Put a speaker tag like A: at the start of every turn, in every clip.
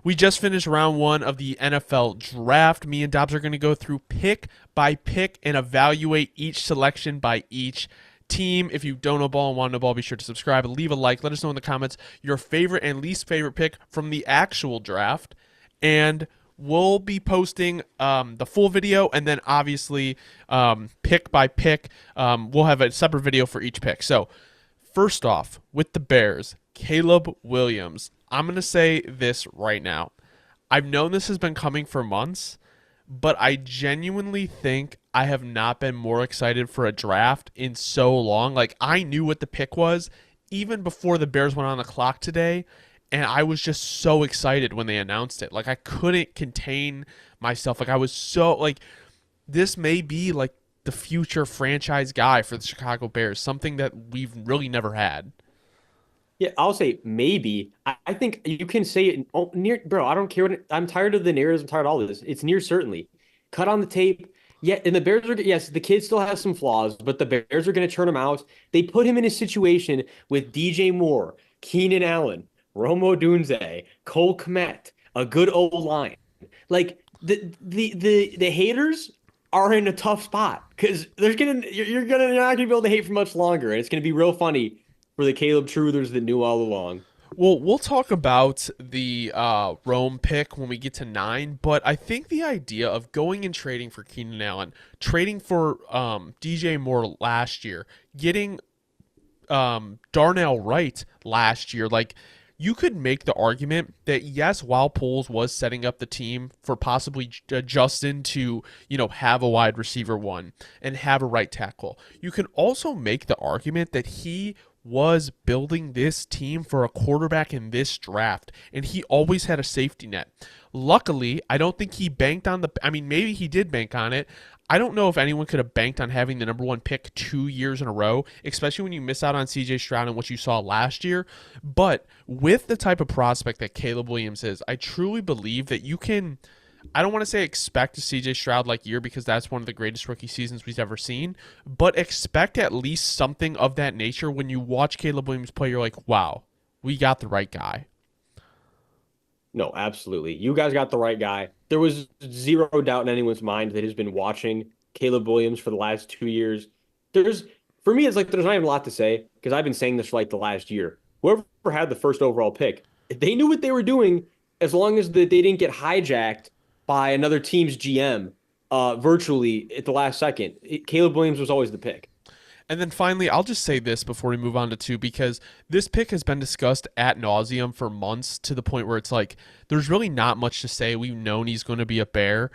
A: We just finished round one of the NFL draft. Me and Dobbs are going to go through pick by pick and evaluate each selection by each team. If you don't know ball and want to know ball, be sure to subscribe and leave a like. Let us know in the comments your favorite and least favorite pick from the actual draft. And we'll be posting the full video, and then obviously pick by pick. We'll have a separate video for each pick. So first off, with the Bears, Caleb Williams. I'm going to say this right now. I've known this has been coming for months, but I genuinely think I have not been more excited for a draft in so long. Like, I knew what the pick was even before the Bears went on the clock today, and I was just so excited when they announced it. Like, I couldn't contain myself. Like, I was so, like, this may be, like, the future franchise guy for the Chicago Bears, something that we've really never had.
B: Yeah, I'll say maybe. I think you can say it near, bro. I don't care I'm tired of the narratives. I'm tired of all of this. It's near certainly. Cut on the tape. Yeah, and the Bears are, yes, the kid still has some flaws, but the Bears are going to turn him out. They put him in a situation with DJ Moore, Keenan Allen, Romo Dunze, Cole Kmet, a good old line. Like the haters are in a tough spot because you're not gonna be able to hate for much longer, and it's gonna be real funny for the Caleb Truthers that knew all along.
A: Well, we'll talk about the Rome pick when we get to 9, but I think the idea of going and trading for Keenan Allen, trading for DJ Moore last year, getting Darnell Wright last year, like, you could make the argument that, yes, while Poles was setting up the team for possibly Justin to, have a wide receiver one and have a right tackle, you can also make the argument that he was building this team for a quarterback in this draft, and he always had a safety net. Luckily, I don't think he banked on maybe he did bank on it. I don't know if anyone could have banked on having the number one pick 2 years in a row, especially when you miss out on CJ Stroud and what you saw last year. But with the type of prospect that Caleb Williams is, I truly believe that you can, I don't want to say expect a CJ Stroud-like year because that's one of the greatest rookie seasons we've ever seen, but expect at least something of that nature. When you watch Caleb Williams play, you're like, wow, we got the right guy.
B: No, absolutely. You guys got the right guy. There was zero doubt in anyone's mind that has been watching Caleb Williams for the last 2 years. For me, it's like there's not even a lot to say because I've been saying this for like the last year. Whoever had the first overall pick, they knew what they were doing as long as they didn't get hijacked by another team's GM virtually at the last second. Caleb Williams was always the pick.
A: And then finally, I'll just say this before we move on to 2, because this pick has been discussed ad nauseum for months to the point where it's like, there's really not much to say. We've known he's going to be a Bear.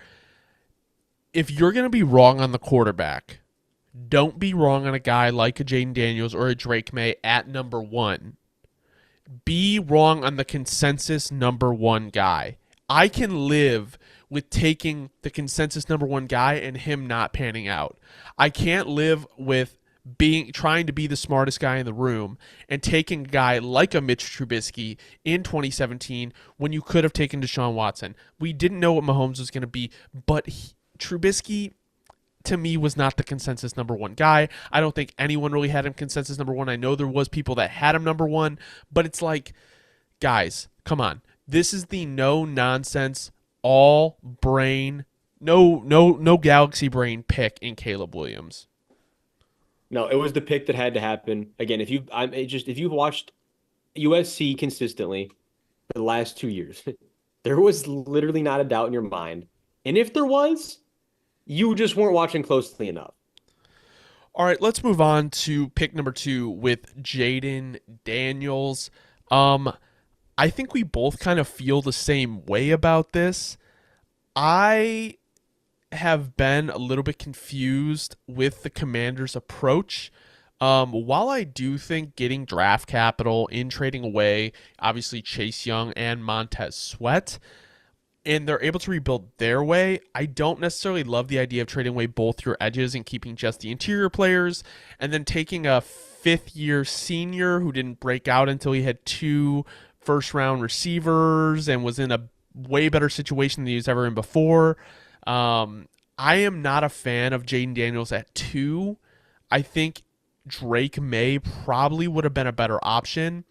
A: If you're going to be wrong on the quarterback, don't be wrong on a guy like a Jaden Daniels or a Drake May at number 1. Be wrong on the consensus number 1 guy. I can live with taking the consensus number 1 guy and him not panning out. I can't live with trying to be the smartest guy in the room and taking a guy like a Mitch Trubisky in 2017 when you could have taken Deshaun Watson. We didn't know what Mahomes was going to be, but Trubisky, to me, was not the consensus number 1 guy. I don't think anyone really had him consensus number 1. I know there was people that had him number 1, but it's like, guys, come on. This is the no nonsense, all brain, no galaxy brain pick in Caleb Williams.
B: No, it was the pick that had to happen. Again, if you've watched USC consistently for the last 2 years, there was literally not a doubt in your mind. And if there was, you just weren't watching closely enough.
A: All right, let's move on to pick number 2 with Jaden Daniels. I think we both kind of feel the same way about this. I have been a little bit confused with the Commanders' approach. While I do think getting draft capital in trading away, obviously Chase Young and Montez Sweat, and they're able to rebuild their way, I don't necessarily love the idea of trading away both your edges and keeping just the interior players, and then taking a fifth-year senior who didn't break out until he had 2 first-round receivers and was in a way better situation than he was ever in before. I am not a fan of Jaden Daniels at 2. I think Drake May probably would have been a better option.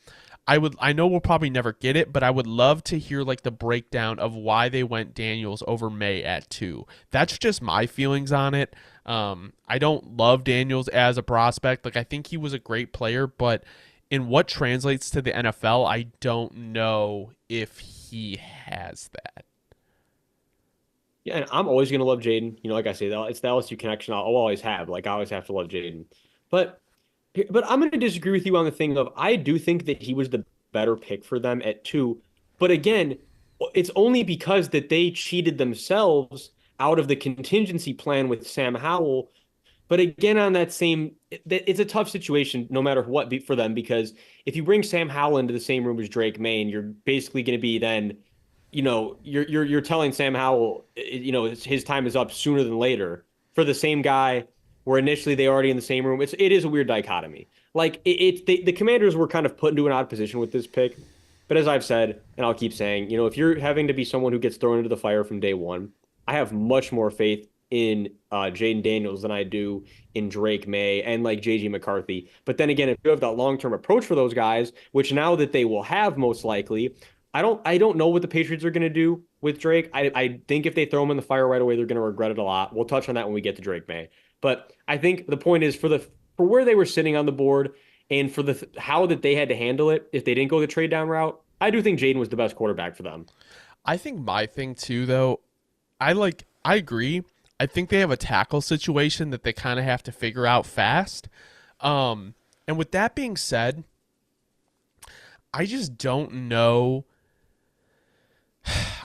A: I know we'll probably never get it, but I would love to hear like the breakdown of why they went Daniels over May at 2. That's just my feelings on it. I don't love Daniels as a prospect. Like I think he was a great player, but in what translates to the NFL, I don't know if he has that.
B: Yeah, and I'm always gonna love Jaden. Like I say, it's the LSU connection I'll always have. Like I always have to love Jaden. But but I'm gonna disagree with you on the thing of I do think that he was the better pick for them at 2. But again, it's only because that they cheated themselves out of the contingency plan with Sam Howell. But again, on that same, it's a tough situation no matter what for them because if you bring Sam Howell into the same room as Drake May, you're basically going to be then, you're telling Sam Howell, his time is up sooner than later for the same guy where initially they already in the same room. It is a weird dichotomy. Like the Commanders were kind of put into an odd position with this pick. But as I've said, and I'll keep saying, if you're having to be someone who gets thrown into the fire from day one, I have much more faith in Jaden Daniels than I do in Drake May and like JJ McCarthy. But then again, if you have that long-term approach for those guys, which now that they will have most likely, I don't know what the Patriots are going to do with Drake. I think if they throw him in the fire right away, they're going to regret it a lot. We'll touch on that when we get to Drake May. But I think the point is for where they were sitting on the board and for the how that they had to handle it if they didn't go the trade down route, I do think Jaden was the best quarterback for them.
A: I think my thing too though, I agree. I think they have a tackle situation that they kind of have to figure out fast. And with that being said, I just don't know.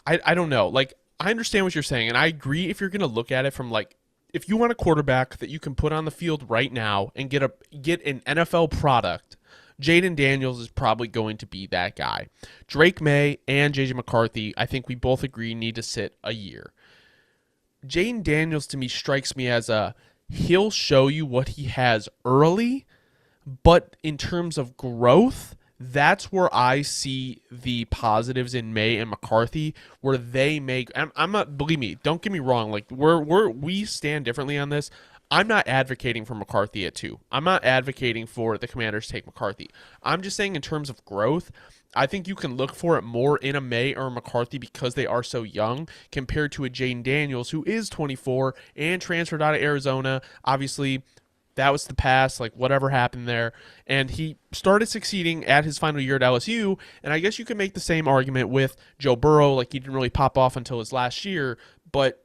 A: I don't know. Like I understand what you're saying, and I agree if you're gonna look at it from like if you want a quarterback that you can put on the field right now and get an NFL product, Jaden Daniels is probably going to be that guy. Drake May and JJ McCarthy, I think we both agree need to sit a year. Jaden Daniels to me strikes me as he'll show you what he has early, but in terms of growth, that's where I see the positives in May and McCarthy, where they make. I'm not. Believe me, don't get me wrong. Like we stand differently on this. I'm not advocating for McCarthy at 2. I'm not advocating for the Commanders to take McCarthy. I'm just saying in terms of growth, I think you can look for it more in a May or a McCarthy because they are so young compared to a Jaden Daniels who is 24 and transferred out of Arizona. Obviously, that was the past, like whatever happened there. And he started succeeding at his final year at LSU. And I guess you could make the same argument with Joe Burrow. Like he didn't really pop off until his last year, but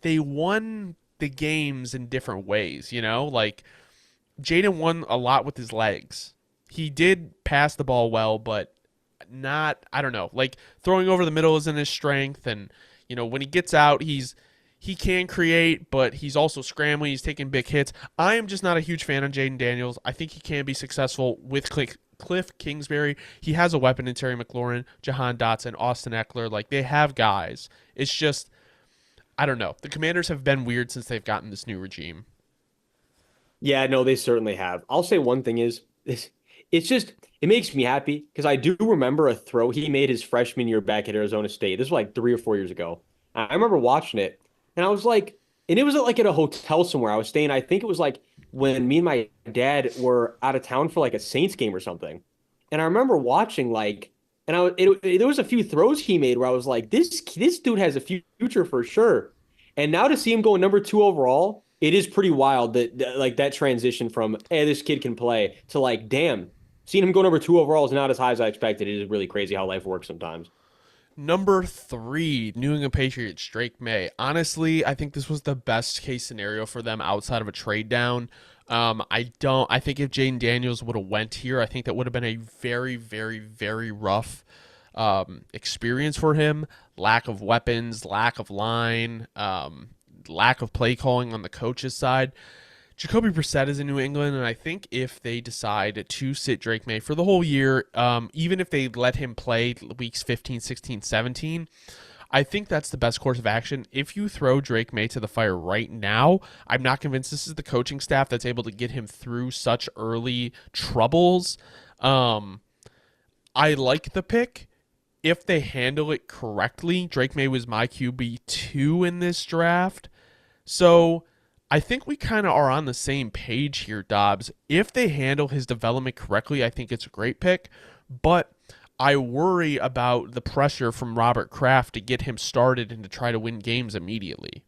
A: they won the games in different ways, Like Jaden won a lot with his legs. He did pass the ball well, but not, I don't know, like throwing over the middle isn't his strength. And, when he gets out, he can create, but he's also scrambling. He's taking big hits. I am just not a huge fan of Jaden Daniels. I think he can be successful with Cliff Kingsbury. He has a weapon in Terry McLaurin, Jahan Dotson, Austin Eckler. Like, they have guys. It's just, I don't know. The Commanders have been weird since they've gotten this new regime.
B: Yeah, no, they certainly have. I'll say one thing is this. It's just it makes me happy because I do remember a throw he made his freshman year back at Arizona State. This was like 3 or 4 years ago. I remember watching it and I was like, and it was like at a hotel somewhere I was staying. I think it was like when me and my dad were out of town for like a Saints game or something. And I remember watching like, and there was a few throws he made where I was like, this dude has a future for sure. And now to see him go number 2 overall, it is pretty wild that like that transition from hey, this kid can play to like, damn, seeing him go number 2 overall is not as high as I expected. It is really crazy how life works sometimes.
A: Number 3, New England Patriots, Drake May. Honestly, I think this was the best case scenario for them outside of a trade down. I think if Jaden Daniels would have went here, I think that would have been a very, very, very rough experience for him. Lack of weapons, lack of line, lack of play calling on the coach's side. Jacoby Brissett is in New England, and I think if they decide to sit Drake May for the whole year, even if they let him play weeks 15, 16, 17, I think that's the best course of action. If you throw Drake May to the fire right now, I'm not convinced this is the coaching staff that's able to get him through such early troubles. I like the pick. If they handle it correctly, Drake May was my QB2 in this draft. So I think we kind of are on the same page here, Dobbs. If they handle his development correctly, I think it's a great pick. but I worry about the pressure from Robert Kraft to get him started and to try to win games immediately.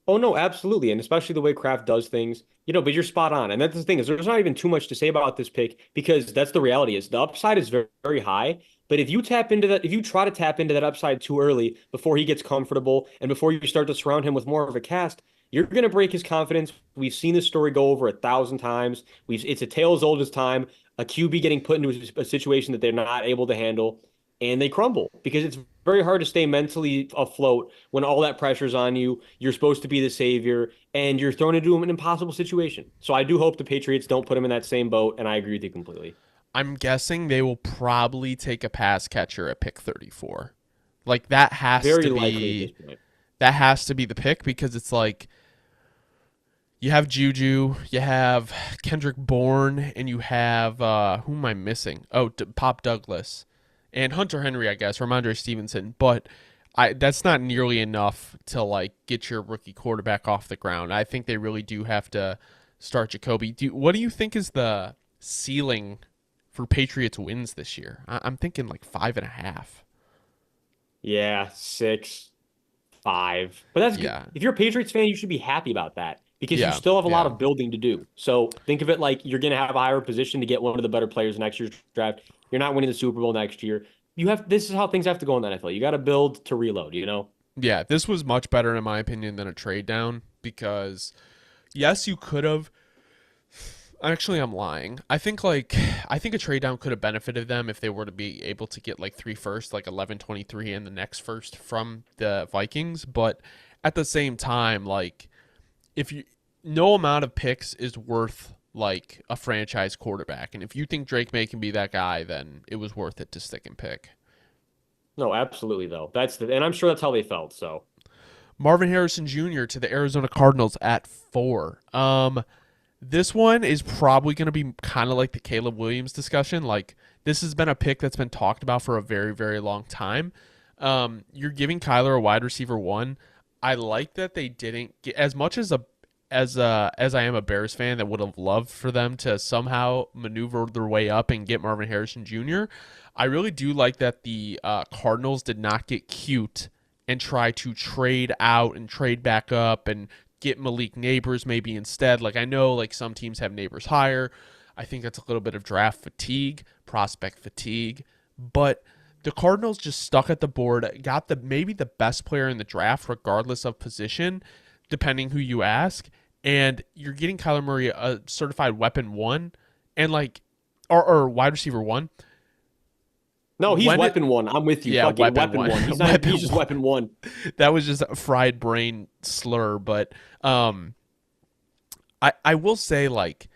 B: Oh no, absolutely, and especially the way Kraft does things, But you're spot on, and that's the thing is there's not even too much to say about this pick because that's the reality is the upside is very, very high. But if you tap into that, if you try to tap into that upside too early before he gets comfortable and before you start to surround him with more of a cast, you're going to break his confidence. We've seen this story go over 1,000 times. It's a tale as old as time. A QB getting put into a situation that they're not able to handle, and they crumble because it's very hard to stay mentally afloat when all that pressure's on you. You're supposed to be the savior, and you're thrown into an impossible situation. So I do hope the Patriots don't put him in that same boat, and I agree with you completely.
A: I'm guessing they will probably take a pass catcher at pick 34. Like that has
B: Very
A: to
B: likely at this
A: be
B: point.
A: the pick because it's like you have Juju, you have Kendrick Bourne, and you have who am I missing? Oh, Pop Douglas and Hunter Henry, I guess, Ramondre Stevenson. But that's not nearly enough to like get your rookie quarterback off the ground. I think they really do have to start Jacoby. What do you think is the ceiling for Patriots wins this year? I'm thinking like 5.5.
B: Yeah, 6, 5. But that's good.
A: Yeah,
B: If you're a Patriots fan, you should be happy about that because you
A: yeah,
B: still have a lot
A: yeah.
B: of building to do. So think of it like you're going to have a higher position to get one of the better players next year's draft. You're not winning the Super Bowl next year. This is how things have to go in the NFL. You got to build to reload.
A: Yeah, this was much better in my opinion than a trade down because yes, you could have. Actually, I'm lying. I think a trade down could have benefited them if they were to be able to get like three first, like 11, 23, and the next first from the Vikings. But at the same time, like if you no amount of picks is worth like a franchise quarterback, and if you think Drake May can be that guy, then it was worth it to stick and pick.
B: No, absolutely though. And I'm sure that's how they felt. So
A: Marvin Harrison Jr. to the Arizona Cardinals at 4. This one is probably going to be kind of like the Caleb Williams discussion. Like this has been a pick that's been talked about for a very, very long time. You're giving Kyler a wide receiver 1. I like that they didn't get as much as I am a Bears fan that would have loved for them to somehow maneuver their way up and get Marvin Harrison Jr. I really do like that the Cardinals did not get cute and try to trade out and trade back up and get Malik Neighbors maybe instead. Like I know like some teams have Neighbors higher. I think that's a little bit of draft fatigue, prospect fatigue, but the Cardinals just stuck at the board, got the maybe the best player in the draft regardless of position, depending who you ask, and you're getting Kyler Murray a certified weapon 1 and like or wide receiver 1.
B: no, he's
A: When
B: weapon 1. I'm with you.
A: Yeah,
B: Fucking
A: weapon
B: weapon
A: one.
B: 1. He's not.
A: Weapon
B: He's just
A: one.
B: weapon 1.
A: That was just a fried brain slur, but I will say like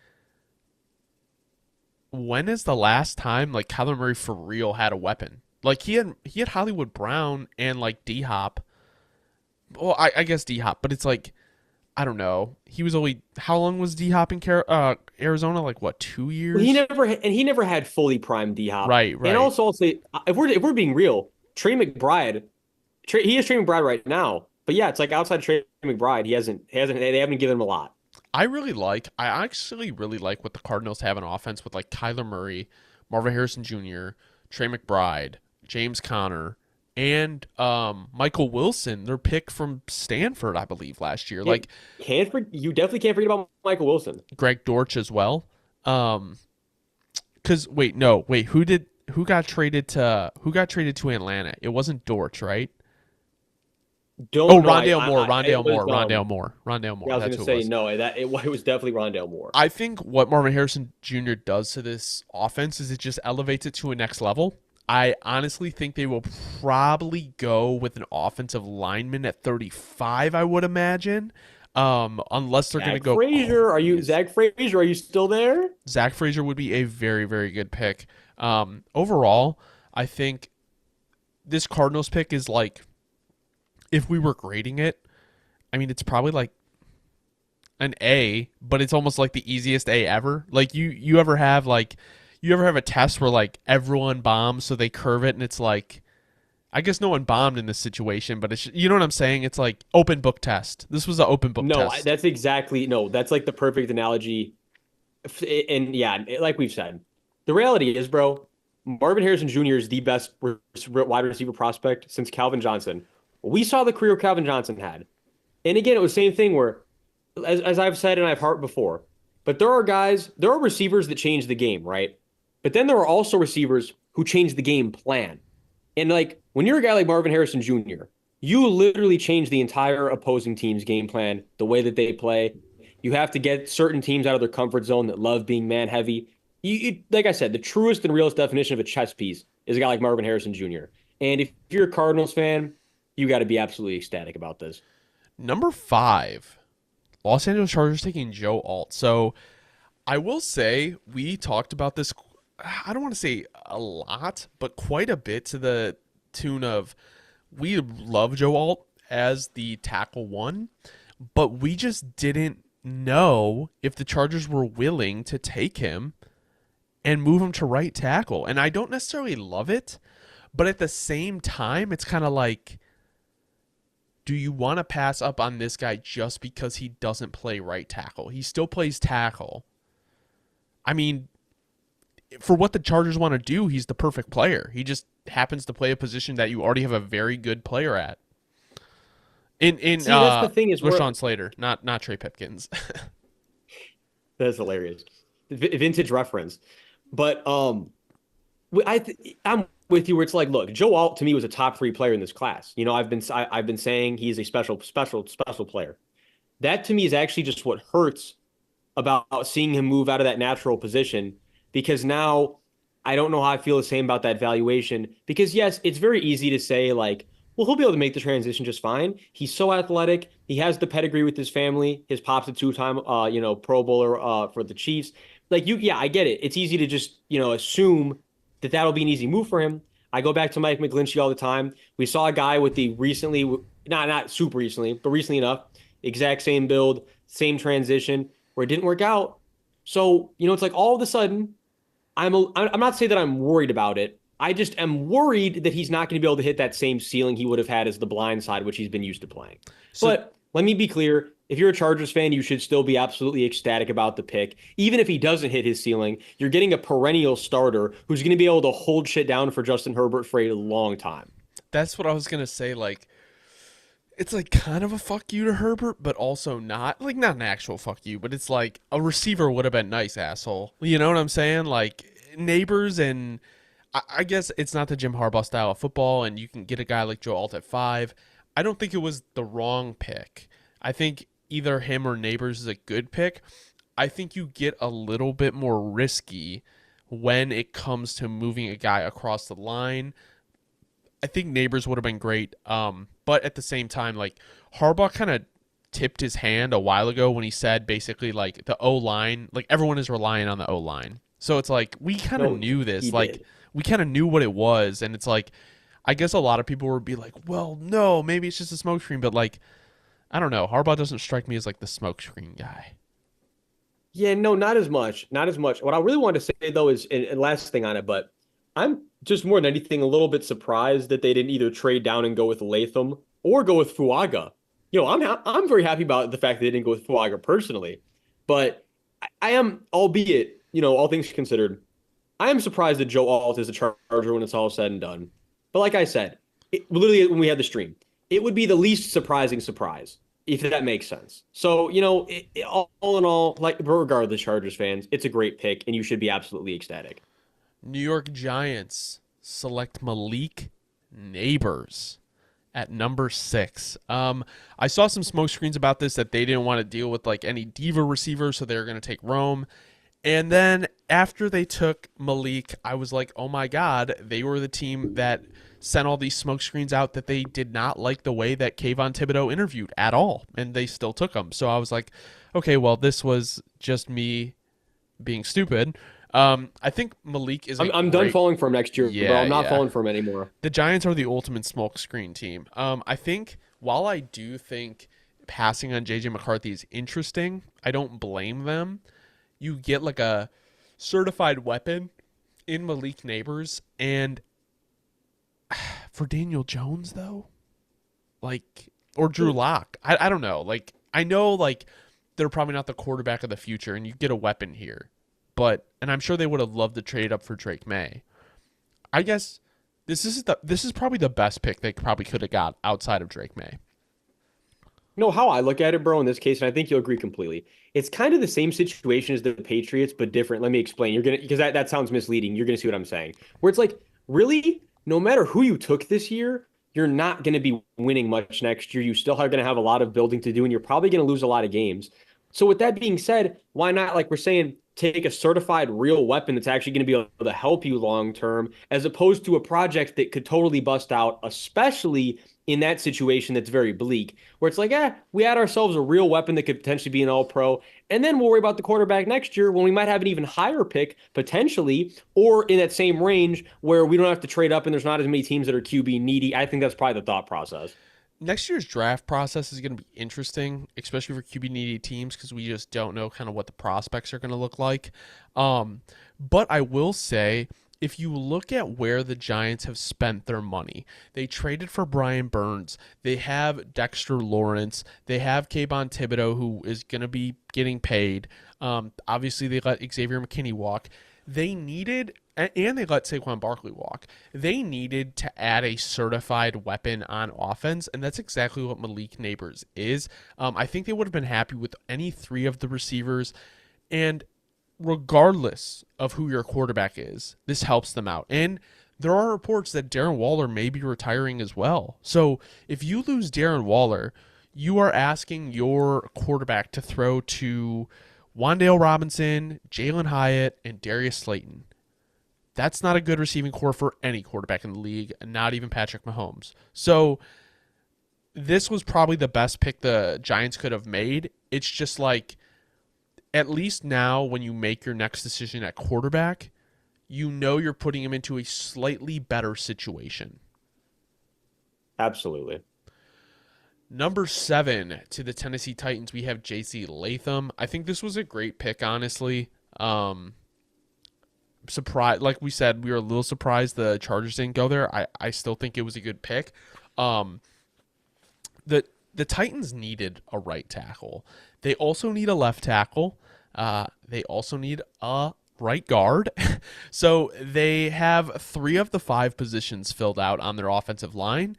A: when is the last time like Kyler Murray for real had a weapon? Like he had Hollywood Brown and like D Hop. Well, I guess D Hop, but it's like I don't know. He was only how long was D Hop in Arizona? Like what, 2 years?
B: He never had fully primed D Hop.
A: Right,
B: And
A: right.
B: also, I'll say if we're being real, Trey McBride, he is Trey McBride right now. But yeah, it's like outside of Trey McBride, he hasn't they haven't given him a lot.
A: I actually really like what the Cardinals have in offense with like Kyler Murray, Marvin Harrison Jr., Trey McBride, James Conner, and Michael Wilson, their pick from Stanford, I believe, last year.
B: Yeah,
A: Like
B: you definitely can't forget about Michael Wilson.
A: Greg Dortch as well. Cause wait, no, wait, who got traded to Atlanta? It wasn't Dortch, right? Oh,
B: Don't know.
A: Rondale Moore,
B: It
A: Rondale
B: was
A: Moore, Rondale Moore, Rondale Moore.
B: yeah, I was
A: That's
B: gonna
A: who it
B: say
A: was.
B: no. It was definitely Rondale Moore.
A: I think what Marvin Harrison Jr. does to this offense is it just elevates it to a next level. I honestly think they will probably go with an offensive lineman at 35, I would imagine. Unless they're going to go crazy.
B: Zach Frazier? Are you still there?
A: Zach Frazier would be a very, very good pick. Overall, I think this Cardinals pick is like, if we were grading it, I mean, it's probably like an A, but it's almost like the easiest A ever. Like you ever have a test where like everyone bombs, so they curve it, and it's like, I guess no one bombed in this situation, but it's you know what I'm saying? It's like open book test. This was an open book
B: No,
A: test.
B: that's exactly no. That's like the perfect analogy. And yeah, like we've said, the reality is, bro. Marvin Harrison Jr. is the best wide receiver prospect since Calvin Johnson. We saw the career Calvin Johnson had. And again, it was the same thing where, as I've said and I've heard before, but there are receivers that change the game, right? But then there are also receivers who change the game plan. And like when you're a guy like Marvin Harrison Jr., you literally change the entire opposing team's game plan, the way that they play. You have to get certain teams out of their comfort zone that love being man heavy. Like I said, the truest and realest definition of a chess piece is a guy like Marvin Harrison Jr. And if you're a Cardinals fan, you got to be absolutely ecstatic about this.
A: Number 5, Los Angeles Chargers taking Joe Alt. So I will say we talked about this. I don't want to say a lot, but quite a bit to the tune of we love Joe Alt as the tackle one, but we just didn't know if the Chargers were willing to take him and move him to right tackle. And I don't necessarily love it, but at the same time, it's kind of like, do you want to pass up on this guy just because he doesn't play right tackle? He still plays tackle. I mean, for what the Chargers want to do, he's the perfect player. He just happens to play a position that you already have a very good player at. In
B: See, that's the thing is
A: Rashawn Slater, not Trey Pipkins.
B: that's hilarious. Vintage reference. But I'm with you where it's like, look, Joe Alt to me was a top 3 player in this class. You know, I've been saying he's a special player. That to me is actually just what hurts about seeing him move out of that natural position because now I don't know how I feel the same about that valuation. Because yes, it's very easy to say like, well, he'll be able to make the transition just fine. He's so athletic. He has the pedigree with his family. His pop's a 2-time, Pro Bowler for the Chiefs. Like yeah, I get it. It's easy to just, assume that that'll be an easy move for him. I go back to Mike McGlinchey all the time. We saw a guy with the recently, not super recently, but recently enough, exact same build, same transition where it didn't work out. So, it's like all of a sudden, I'm not saying that I'm worried about it. I just am worried that he's not going to be able to hit that same ceiling he would have had as the blind side, which he's been used to playing.
A: So
B: But let me be clear. If you're a Chargers fan, you should still be absolutely ecstatic about the pick. Even if he doesn't hit his ceiling, you're getting a perennial starter who's going to be able to hold shit down for Justin Herbert for a long time.
A: that's what I was gonna say. Like, it's like kind of a fuck you to Herbert, but also not. Like, not an actual fuck you, but it's like a receiver would have been nice, asshole. You know what I'm saying? Like neighbors, and I guess it's not the Jim Harbaugh style of football, and you can get a guy like Joe Alt at 5. I don't think it was the wrong pick. I think either him or Neighbors is a good pick. I think you get a little bit more risky when it comes to moving a guy across the line. I think Neighbors would have been great. But at the same time, like Harbaugh kind of tipped his hand a while ago when he said basically like the O line, like everyone is relying on the O line. So it's like we kind of
B: No,
A: knew this,
B: he
A: like
B: did.
A: we kind of knew what it was, and it's like I guess a lot of people would be like, well, no, maybe it's just a smokescreen, but like I don't know. Harbaugh doesn't strike me as like the smokescreen guy.
B: Yeah, no, not as much. Not as much. What I really wanted to say though is, and last thing on it, but I'm just more than anything a little bit surprised that they didn't either trade down and go with Latham or go with Fuaga. I'm very happy about the fact that they didn't go with Fuaga personally, but I am, albeit, all things considered, I am surprised that Joe Alt is a Charger when it's all said and done. But like I said, literally when we had the stream, it would be the least surprising surprise if that makes sense. So, all in all, like regardless, Chargers fans, it's a great pick, and you should be absolutely ecstatic.
A: New York Giants select Malik Neighbors at number 6. I saw some smoke screens about this that they didn't want to deal with like any diva receivers, so they were going to take Rome. And then after they took Malik, I was like, oh my God, they were the team that sent all these smoke screens out that they did not like the way that Kayvon Thibodeau interviewed at all. And they still took him. So I was like, okay, well, this was just me being stupid. I think Malik is
B: I'm done
A: great.
B: falling for him next year, bro.
A: Yeah,
B: I'm not
A: yeah.
B: falling for him anymore.
A: The Giants are the ultimate smoke screen team. I think while I do think passing on JJ McCarthy is interesting, I don't blame them. You get like a certified weapon in Malik Neighbors, and for Daniel Jones though, like or Drew Lock, I don't know. Like I know like they're probably not the quarterback of the future, and you get a weapon here, and I'm sure they would have loved to trade up for Drake May, I guess this is probably the best pick they probably could have got outside of Drake May.
B: No, how I look at it, bro, in this case, and I think you'll agree completely. It's kind of the same situation as the Patriots, but different. Let me explain. You're gonna because that sounds misleading. You're gonna see what I'm saying. Where it's like, really, no matter who you took this year, you're not gonna be winning much next year. You still are gonna have a lot of building to do, and you're probably gonna lose a lot of games. So with that being said, why not, like we're saying, take a certified real weapon that's actually gonna be able to help you long term, as opposed to a project that could totally bust out, especially in that situation that's very bleak, where it's like, we had ourselves a real weapon that could potentially be an all pro. And then we'll worry about the quarterback next year when we might have an even higher pick potentially, or in that same range where we don't have to trade up and there's not as many teams that are QB needy. I think that's probably the thought process.
A: Next year's draft process is going to be interesting, especially for QB needy teams, because we just don't know kind of what the prospects are going to look like. But I will say, if you look at where the Giants have spent their money, they traded for Brian Burns. They have Dexter Lawrence. They have Kayvon Thibodeau, who is going to be getting paid. Obviously, they let Xavier McKinney walk. They needed, and they let Saquon Barkley walk. They needed to add a certified weapon on offense, and that's exactly what Malik Neighbors is. I think they would have been happy with any three of the receivers, and regardless of who your quarterback is, this helps them out. And there are reports that Darren Waller may be retiring as well. So if you lose Darren Waller, you are asking your quarterback to throw to Wan'Dale Robinson, Jalen Hyatt, and Darius Slayton. That's not a good receiving core for any quarterback in the league, not even Patrick Mahomes. So this was probably the best pick the Giants could have made. It's just like, at least now when you make your next decision at quarterback, you know you're putting him into a slightly better situation.
B: Absolutely.
A: Number 7 to the Tennessee Titans, we have J.C. Latham. I think this was a great pick, honestly. Surprised, like we said, we were a little surprised the Chargers didn't go there. I still think it was a good pick. The Titans needed a right tackle. They also need a left tackle. They also need a right guard. So they have 3 of the 5 positions filled out on their offensive line.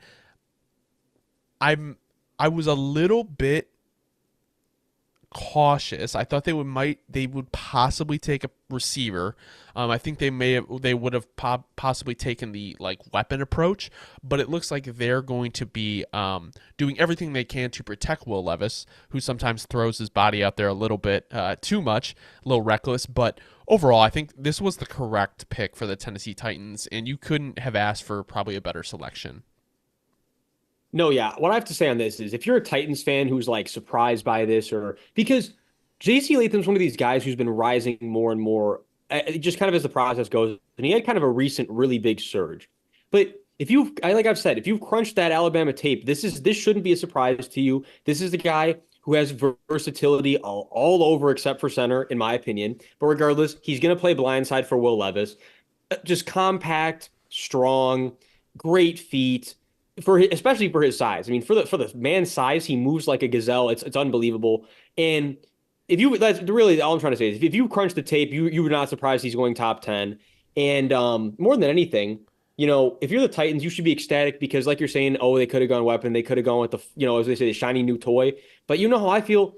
A: I was a little bit cautious. I thought they would possibly take a receiver. I think they would have possibly taken the like weapon approach, but it looks like they're going to be doing everything they can to protect Will Levis, who sometimes throws his body out there a little bit too much, a little reckless. But overall, I think this was the correct pick for the Tennessee Titans, and you couldn't have asked for probably a better selection.
B: No, yeah. What I have to say on this is if you're a Titans fan who's like surprised by this, or because JC Latham's one of these guys who's been rising more and more, just kind of as the process goes, and he had kind of a recent really big surge. But like I've said, if you've crunched that Alabama tape, this shouldn't be a surprise to you. This is the guy who has versatility all over except for center, in my opinion. But regardless, he's going to play blindside for Will Levis. Just compact, strong, great feet especially for his size. I mean, for the man's size, he moves like a gazelle. It's unbelievable. And that's really all I'm trying to say is if you crunch the tape, you were not surprised he's going top 10. And more than anything, if you're the Titans, you should be ecstatic because, like you're saying, oh, they could have gone weapon, they could have gone with as they say, the shiny new toy. But you know how I feel.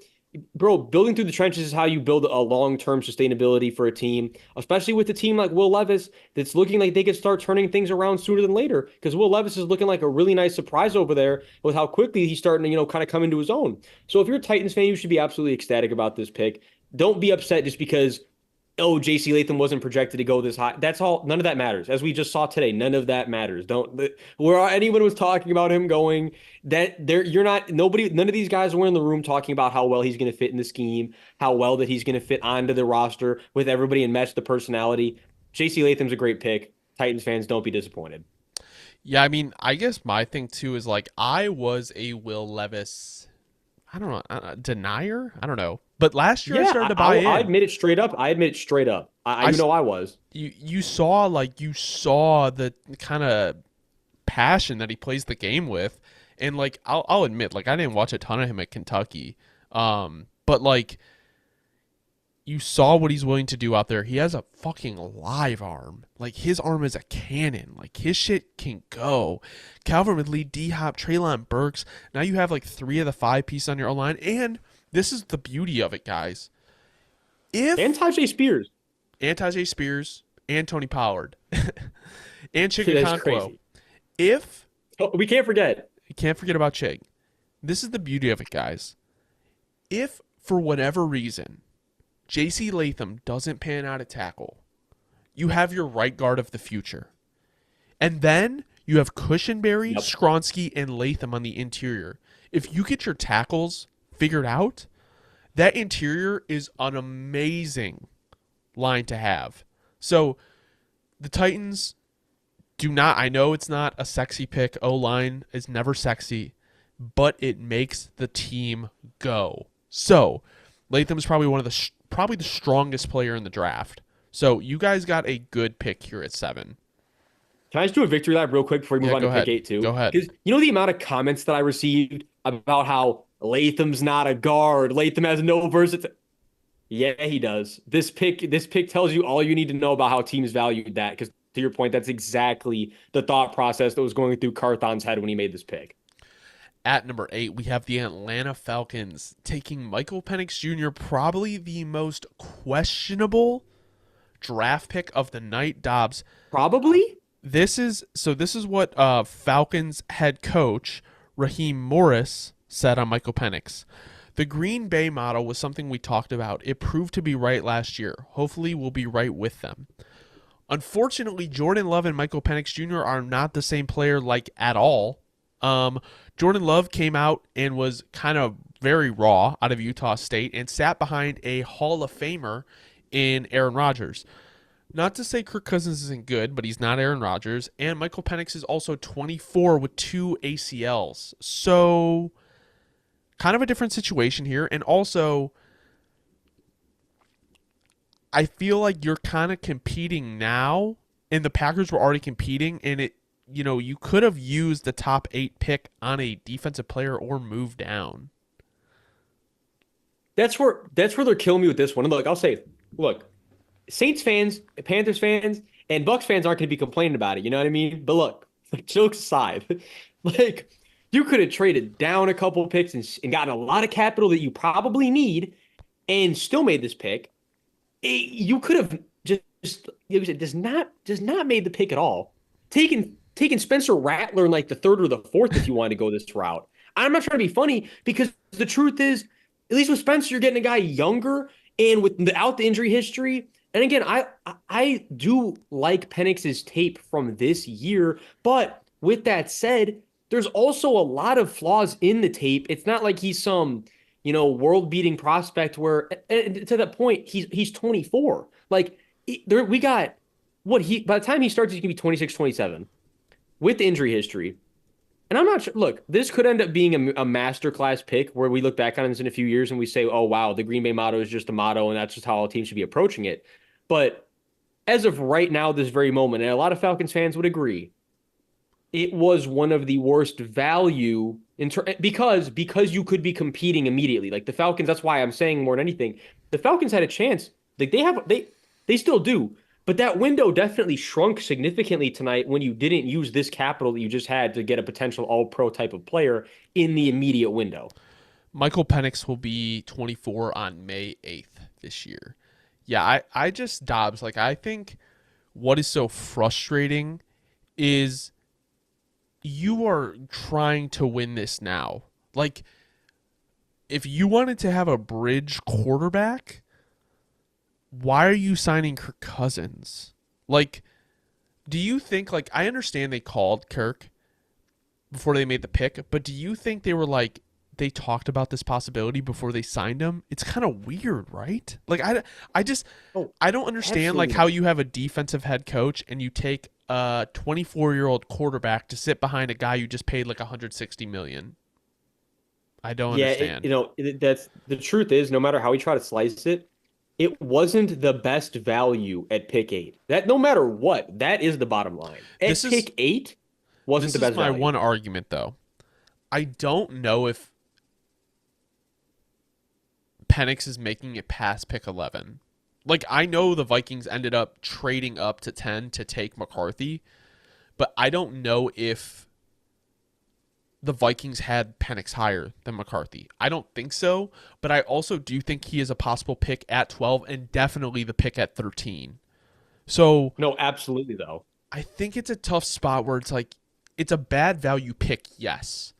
B: Bro, building through the trenches is how you build a long-term sustainability for a team, especially with a team like Will Levis that's looking like they could start turning things around sooner than later because Will Levis is looking like a really nice surprise over there with how quickly he's starting to, kind of come into his own. So if you're a Titans fan, you should be absolutely ecstatic about this pick. Don't be upset just because JC Latham wasn't projected to go this high. That's all. None of that matters. As we just saw today, none of that matters. Where anyone was talking about him going, you're not, nobody, none of these guys were in the room talking about how well he's going to fit in the scheme, how well that he's going to fit onto the roster with everybody and match the personality. JC Latham's a great pick. Titans fans, don't be disappointed.
A: Yeah, I mean, I guess my thing too is like I was a Will Levis, I don't know, denier. I don't know. But last year I started to buy in.
B: I admit it straight up. I know I was.
A: You saw the kind of passion that he plays the game with, and like I'll admit, like I didn't watch a ton of him at Kentucky, but like you saw what he's willing to do out there. He has a fucking live arm. Like, his arm is a cannon. Like, his shit can go. Calvin Ridley, D-Hop, Treylon Burks. Now you have like 3 of the 5 pieces on your O-line. And this is the beauty of it, guys. If
B: And Tajay Spears.
A: Tajay Spears and Tony Pollard and
B: That's
A: Chig
B: crazy.
A: if
B: Oh, we can't forget.
A: you can't forget about Chig. This is the beauty of it, guys. If for whatever reason JC Latham doesn't pan out at tackle, you have your right guard of the future. And then you have Cushenberry,
B: Yep.
A: Skronsky, and Latham on the interior. If you get your tackles figured out, that interior is an amazing line to have. So the Titans do not, I know it's not a sexy pick. O-line is never sexy, but it makes the team go. So Latham is probably probably the strongest player in the draft. So you guys got a good pick here at 7.
B: Can I just do a victory lap real quick before we move
A: Yeah,
B: on
A: go
B: to
A: ahead.
B: pick 8 too?
A: Go ahead.
B: Because you know the amount of comments that I received about how Latham's not a guard, Latham has no versatility. Yeah, he does. This pick tells you all you need to know about how teams valued that. Because to your point, that's exactly the thought process that was going through Carthon's head when he made this pick.
A: At number 8, we have the Atlanta Falcons taking Michael Penix Jr., probably the most questionable draft pick of the night. Dobbs,
B: Probably.
A: this is what Falcons head coach Raheem Morris said on Michael Penix. The Green Bay model was something we talked about. It proved to be right last year. Hopefully we'll be right with them. Unfortunately, Jordan Love and Michael Penix Jr. are not the same player, like, at all. Jordan Love came out and was kind of very raw out of Utah State and sat behind a Hall of Famer in Aaron Rodgers. Not to say Kirk Cousins isn't good, but he's not Aaron Rodgers. And Michael Penix is also 24 with 2 ACLs. So, kind of a different situation here. And also, I feel like you're kind of competing now, and the Packers were already competing, and you could have used the top 8 pick on a defensive player or move down.
B: That's where they're killing me with this one. And look, I'll say, look, Saints fans, Panthers fans, and Bucks fans aren't going to be complaining about it. You know what I mean? But look, jokes aside, like, you could have traded down a couple picks and gotten a lot of capital that you probably need, and still made this pick. You could have just does not made the pick at all. Taking Spencer Rattler in like the 3rd or the 4th if you wanted to go this route. I'm not trying to be funny, because the truth is, at least with Spencer, you're getting a guy younger and without the injury history. And again, I do like Penix's tape from this year, but with that said, there's also a lot of flaws in the tape. It's not like he's some, world-beating prospect where, and to that point, he's 24. Like, we got by the time he starts, he's gonna be 26, 27 with injury history. And I'm not sure. Look, this could end up being a masterclass pick where we look back on this in a few years and we say, oh, wow, the Green Bay motto is just a motto, and that's just how all teams should be approaching it. But as of right now, this very moment, and a lot of Falcons fans would agree, it was one of the worst value because you could be competing immediately. Like the Falcons, that's why I'm saying more than anything, the Falcons had a chance. Like they still do. But that window definitely shrunk significantly tonight when you didn't use this capital that you just had to get a potential all-pro type of player in the immediate window.
A: Michael Penix will be 24 on May 8th this year. Yeah, I just, Dobbs, like, I think what is so frustrating is you are trying to win this now. Like, if you wanted to have a bridge quarterback, why are you signing Kirk Cousins? Like, do you think, like, I understand they called Kirk before they made the pick, but do you think they were like, they talked about this possibility before they signed him? It's kind of weird, right? Like, I don't understand, like, how you have a defensive head coach and you take a 24-year-old quarterback to sit behind a guy you just paid like $160 million. I don't understand.
B: That's the truth is, no matter how we try to slice it, it wasn't the best value at pick 8. That no matter what, that is the bottom line. At pick 8 wasn't the best value.
A: This is my one argument, though. I don't know if Penix is making it past pick 11. Like, I know the Vikings ended up trading up to 10 to take McCarthy, but I don't know if the Vikings had Penix higher than McCarthy. I don't think so, but I also do think he is a possible pick at 12 and definitely the pick at 13. So
B: No, absolutely though.
A: I think it's a tough spot where it's like, it's a bad value pick, yes.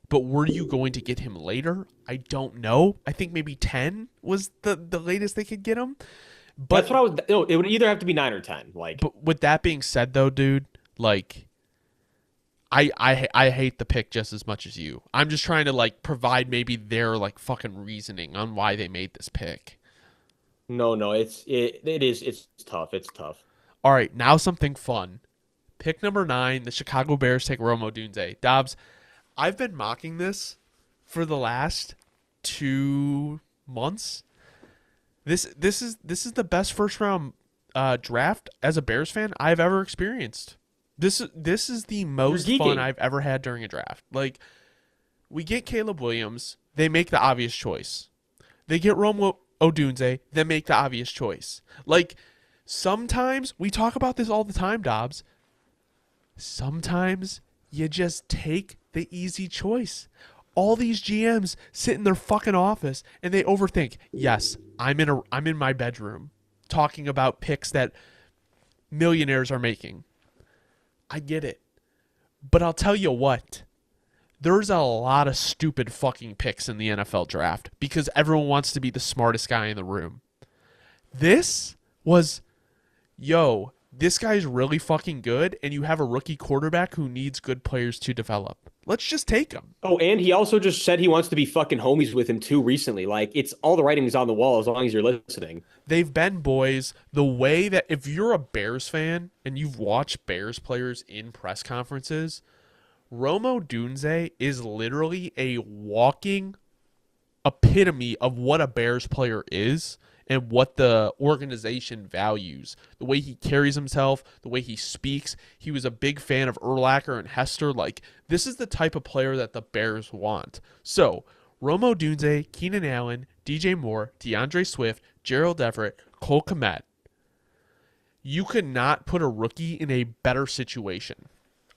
A: But were you going to get him later? I don't know. I think maybe 10 was the latest they could get him.
B: That's
A: But
B: what I was. No, it would either have to be 9 or 10. Like,
A: but with that being said though, dude, like I hate the pick just as much as you. I'm just trying to like provide maybe their like fucking reasoning on why they made this pick.
B: no, it's tough. It's tough.
A: All right, now something fun. Pick number 9, the Chicago Bears take Romo Dunze. Dobbs, I've been mocking this for the last 2 months. This is the best first round draft as a Bears fan I've ever experienced. This is the
B: You're
A: most fun
B: geeking.
A: I've ever had during a draft. Like, we get Caleb Williams, they make the obvious choice. They get Romo Odunze, they make the obvious choice. Like, sometimes we talk about this all the time, Dobbs. Sometimes you just take the easy choice. All these GMs sit in their fucking office and they overthink. Yes, I'm in my bedroom talking about picks that millionaires are making. I get it. But I'll tell you what. There's a lot of stupid fucking picks in the NFL draft because everyone wants to be the smartest guy in the room. This was, yo, this guy's really fucking good, and you have a rookie quarterback who needs good players to develop. Let's just take him.
B: Oh, and he also just said he wants to be fucking homies with him too recently. Like, it's all the writing is on the wall as long as you're listening.
A: They've been boys. The way that if you're a Bears fan and you've watched Bears players in press conferences, Romo Dunze is literally a walking epitome of what a Bears player is and what the organization values. The way he carries himself, the way he speaks. He was a big fan of Urlacher and Hester. Like, this is the type of player that the Bears want. So, Romo Dunze, Keenan Allen, DJ Moore, DeAndre Swift, Gerald Everett, Cole Kmet. You could not put a rookie in a better situation.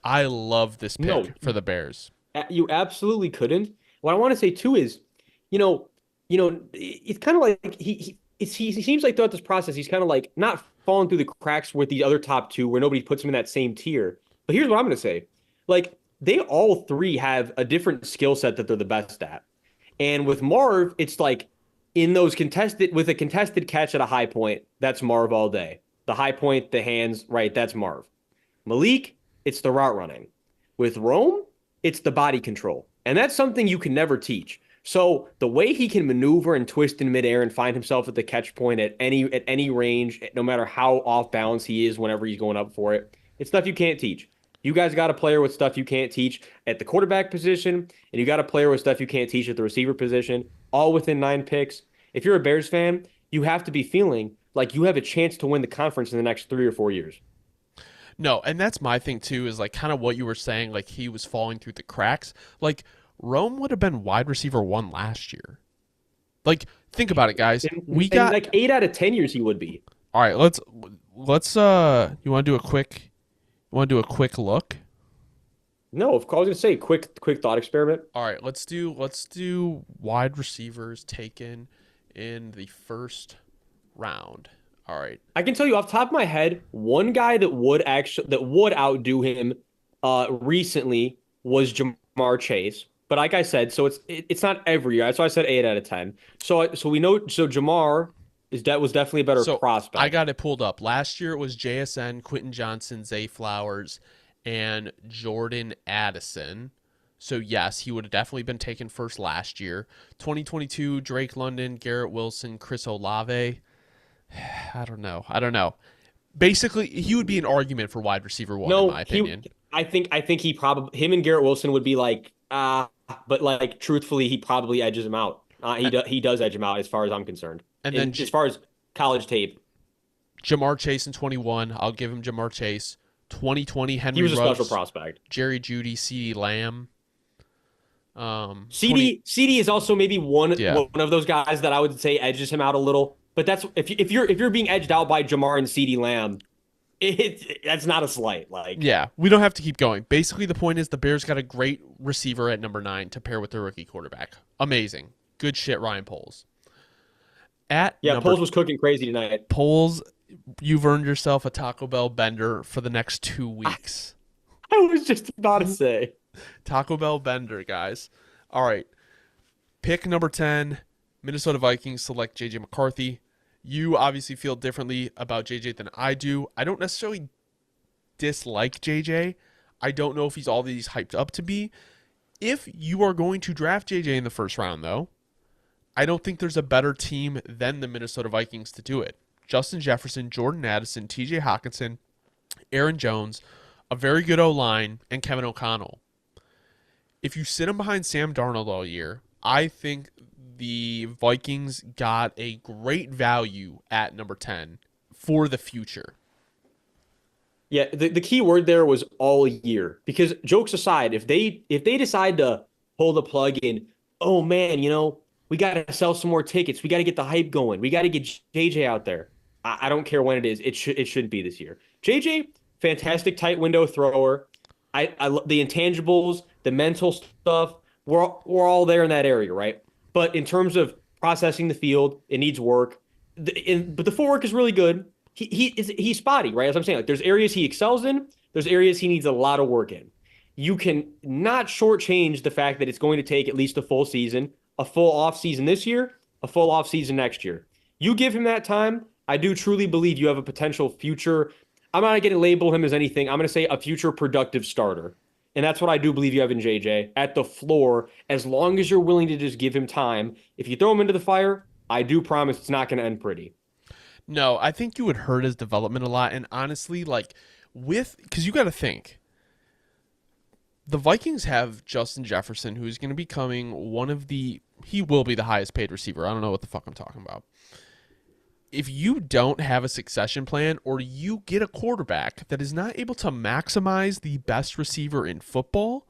A: I love this
B: No,
A: pick for the Bears.
B: you absolutely couldn't. What I want to say too is, you know, it's kind of like he seems like throughout this process he's kind of like not falling through the cracks with the other top two where nobody puts him in that same tier. But here's what I'm going to say: like they all three have a different skill set that they're the best at. And with Marv, it's like in those contested with a contested catch at a high point, that's Marv all day. The high point, the hands, right? That's Marv. Malik, it's the route running. With Rome, it's the body control. And that's something you can never teach. So the way he can maneuver and twist in midair and find himself at the catch point at any range, no matter how off balance he is whenever he's going up for it, it's stuff you can't teach. You guys got a player with stuff you can't teach at the quarterback position, and you got a player with stuff you can't teach at the receiver position, all within 9 picks. If you're a Bears fan, you have to be feeling like you have a chance to win the conference in the next 3 or 4 years.
A: No, and that's my thing too, is like kind of what you were saying, like he was falling through the cracks. Like Rome would have been wide receiver 1 last year. Like, think about it, guys. We
B: In
A: got
B: like 8 out of 10 years, he would be.
A: all right, let's you want to do a quick look?
B: No, I was gonna say quick thought experiment.
A: All right, let's do wide receivers taken in the first round. All right.
B: I can tell you off the top of my head, one guy that would outdo him recently was Jamar Chase. But like I said, so it's not every year. So I said 8 out of 10. So we know Jamar was definitely a better
A: So I
B: prospect.
A: got it pulled up. Last year it was JSN, Quentin Johnson, Zay Flowers, and Jordan Addison. So yes, he would have definitely been taken first last year. 2022, Drake London, Garrett Wilson, Chris Olave. I don't know. Basically, he would be an argument for wide receiver 1 in
B: No,
A: my
B: he.
A: opinion.
B: I think he probably him and Garrett Wilson would be like but like truthfully, he probably edges him out. He does edge him out as far as I'm concerned.
A: And then
B: As far as college tape,
A: Jamar Chase in 21. I'll give him Jamar Chase. 2020,
B: he
A: Henry
B: was a special
A: Ruggs,
B: prospect.
A: Jerry Judy, CeeDee Lamb. 20,
B: CD is also maybe
A: yeah.
B: one of those guys that I would say edges him out a little. But that's if you're being edged out by Jamar and CD Lamb, that's not a slight. Like,
A: Yeah, we don't have to keep going. Basically, the point is the Bears got a great receiver at number 9 to pair with their rookie quarterback. Amazing. Good shit, Ryan Poles. At
B: yeah,
A: number
B: Poles was cooking crazy tonight.
A: Poles, you've earned yourself a Taco Bell bender for the next 2
B: I,
A: weeks.
B: I was just about to say.
A: Taco Bell bender, guys. All right. Pick number 10, Minnesota Vikings select JJ McCarthy. You obviously feel differently about JJ than I do. I don't necessarily dislike JJ. I don't know if he's all that he's hyped up to be. If you are going to draft JJ in the first round, though, I don't think there's a better team than the Minnesota Vikings to do it. Justin Jefferson, Jordan Addison, TJ Hawkinson, Aaron Jones, a very good O line, and Kevin O'Connell. If you sit him behind Sam Darnold all year, I think the Vikings got a great value at number 10 for the future.
B: Yeah, the key word there was all year. Because jokes aside, if they decide to pull the plug in, oh man, we got to sell some more tickets. We got to get the hype going. We got to get JJ out there. I don't care when it is. It shouldn't be this year. JJ, fantastic tight window thrower. The intangibles, the mental stuff, we're all there in that area, right? But in terms of processing the field, it needs work. But the footwork is really good. He's spotty, right? As I'm saying, like there's areas he excels in, there's areas he needs a lot of work in. You can not shortchange the fact that it's going to take at least a full season, a full off season this year, a full off season next year. You give him that time, I do truly believe you have a potential future. I'm not going to label him as anything. I'm going to say a future productive starter. And that's what I do believe you have in JJ at the floor, as long as you're willing to just give him time. If you throw him into the fire, I do promise it's not going to end pretty.
A: No, I think you would hurt his development a lot. And honestly, like, because you got to think, the Vikings have Justin Jefferson, who's going to be becoming he will be the highest paid receiver. I don't know what the fuck I'm talking about. If you don't have a succession plan, or you get a quarterback that is not able to maximize the best receiver in football,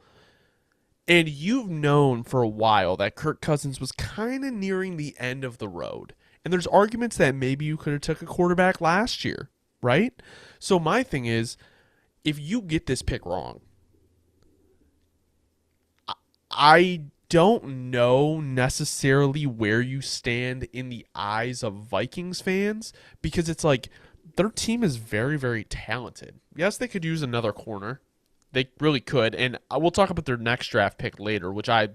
A: and you've known for a while that Kirk Cousins was kind of nearing the end of the road, and there's arguments that maybe you could have took a quarterback last year, right? So my thing is, if you get this pick wrong, I don't know necessarily where you stand in the eyes of Vikings fans, because it's like their team is very, very talented. Yes, they could use another corner. They really could. And we'll talk about their next draft pick later, which I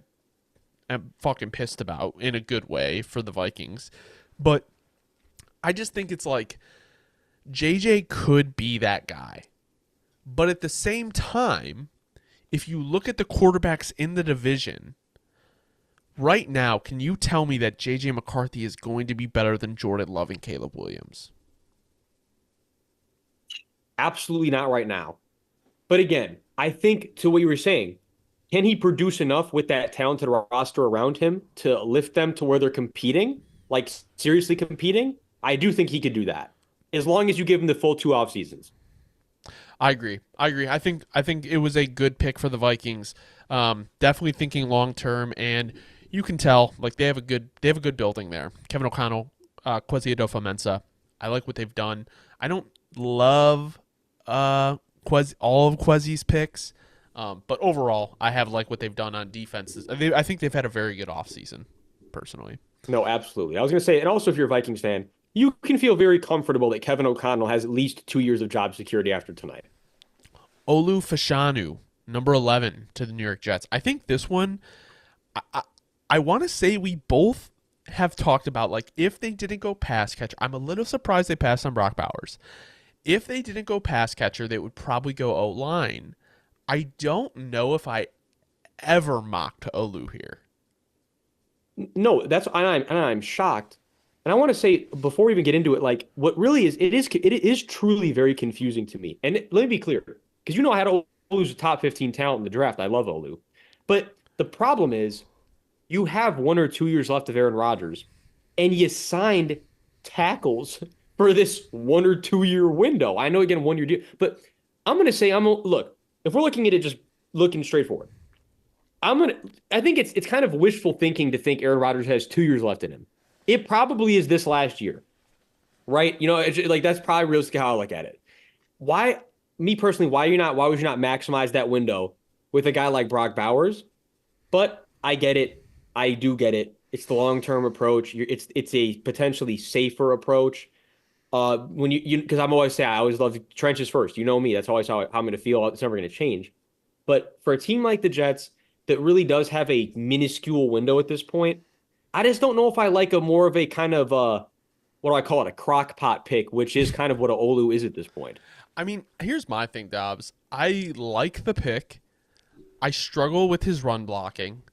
A: am fucking pissed about in a good way for the Vikings. But I just think it's like JJ could be that guy. But at the same time, if you look at the quarterbacks in the division, right now, can you tell me that JJ McCarthy is going to be better than Jordan Love and Caleb Williams?
B: Absolutely not right now. But again, I think to what you were saying, can he produce enough with that talented roster around him to lift them to where they're competing, like seriously competing? I do think he could do that, as long as you give him the full 2 off seasons.
A: I agree. I think it was a good pick for the Vikings. Definitely thinking long term, and you can tell like they have a good building there. Kevin O'Connell, Kwesi Adofo-Mensah. I like what they've done. I don't love all of Kwesi's picks, but overall, I have like what they've done on defenses. I think they've had a very good offseason, personally.
B: No, absolutely. I was going to say, and also if you're a Vikings fan, you can feel very comfortable that Kevin O'Connell has at least 2 years of job security after tonight.
A: Olu Fashanu, number 11 to the New York Jets. I think this one, I want to say we both have talked about, like, if they didn't go pass catcher, I'm a little surprised they passed on Brock Bowers. If they didn't go pass catcher, they would probably go O-line. I don't know if I ever mocked Olu here.
B: No, I'm shocked. And I want to say before we even get into it, like what really it is truly very confusing to me. And let me be clear, because I had Olu's top 15 talent in the draft. I love Olu. But the problem is you have 1 or 2 years left of Aaron Rodgers, and you signed tackles for this 1 or 2 year window. I know again 1 year deal, but I'm gonna say look, if we're looking at it just looking straightforward, I'm gonna. I think it's kind of wishful thinking to think Aaron Rodgers has 2 years left in him. It probably is this last year, right? Like that's probably realistically how I look at it. Why, me personally, why would you not maximize that window with a guy like Brock Bowers? But I get it. I do get it. It's the long-term approach. It's a potentially safer approach. When you because I'm always say I always love trenches first. You know me. That's always how I'm going to feel. It's never going to change. But for a team like the Jets that really does have a minuscule window at this point, I just don't know if I like a more of a kind of what do I call it? A crock pot pick, which is kind of what a Olu is at this point.
A: I mean, here's my thing, Dobbs. I like the pick. I struggle with his run blocking,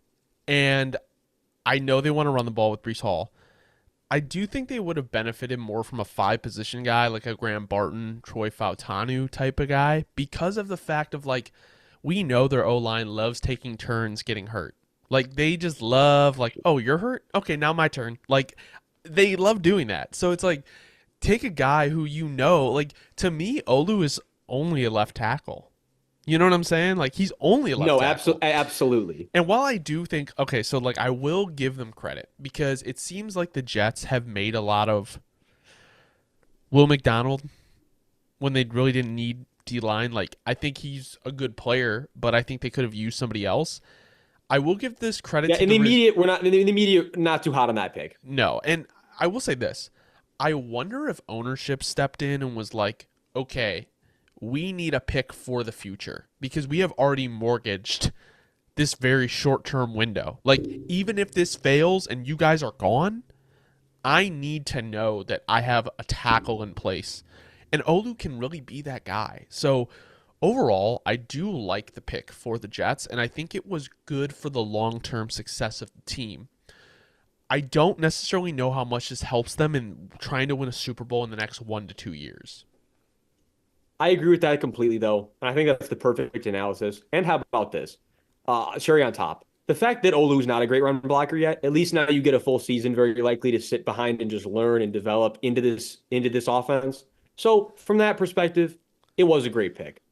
A: and I know they want to run the ball with Brees Hall. I do think they would have benefited more from a five position guy like a Graham Barton, Troy Fautanu type of guy because of the fact of like we know their O line loves taking turns getting hurt. Like they just love like, oh, you're hurt? Okay, now my turn. Like they love doing that. So it's like take a guy who you know, like to me, Olu is only a left tackle. You know what I'm saying? Like he's only a left
B: No,
A: tackle.
B: absolutely.
A: And while I do think, okay, so like I will give them credit because it seems like the Jets have made a lot of Will McDonald when they really didn't need D line. Like I think he's a good player, but I think they could have used somebody else. I will give this credit
B: Yeah,
A: to
B: in
A: the
B: the immediate, we're not in the immediate, not too hot on that pick.
A: no, and I will say this: I wonder if ownership stepped in and was like, okay, we need a pick for the future because we have already mortgaged this very short term window. Like, even if this fails and you guys are gone, I need to know that I have a tackle in place. And Olu can really be that guy. So, overall, I do like the pick for the Jets, and I think it was good for the long term success of the team. I don't necessarily know how much this helps them in trying to win a Super Bowl in the next 1 to 2 years.
B: I agree with that completely, though. And I think that's the perfect analysis. And how about this? Cherry on top. The fact that Olu's not a great run blocker yet, at least now you get a full season, very likely to sit behind and just learn and develop into this offense. So from that perspective, it was a great pick.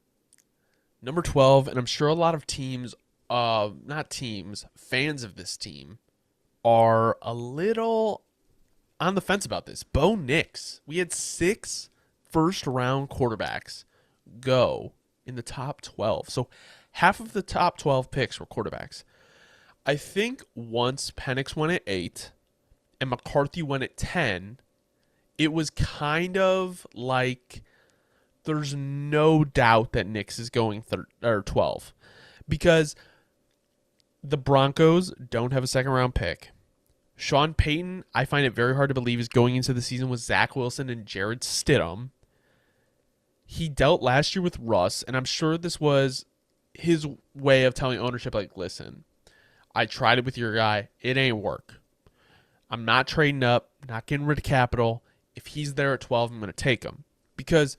A: Number 12, and I'm sure a lot of teams, not teams, fans of this team are a little on the fence about this. Bo Nix. We had six first round quarterbacks go in the top 12. So half of the top 12 picks were quarterbacks. I think once Penix went at 8 and McCarthy went at 10, it was kind of like there's no doubt that Nix is going 12 because the Broncos don't have a second round pick. Sean Payton, I find it very hard to believe, is going into the season with Zach Wilson and Jared Stidham. He dealt last year with Russ, and I'm sure this was his way of telling ownership, like, listen, I tried it with your guy. It ain't work. I'm not trading up, not getting rid of capital. If he's there at 12, I'm going to take him. Because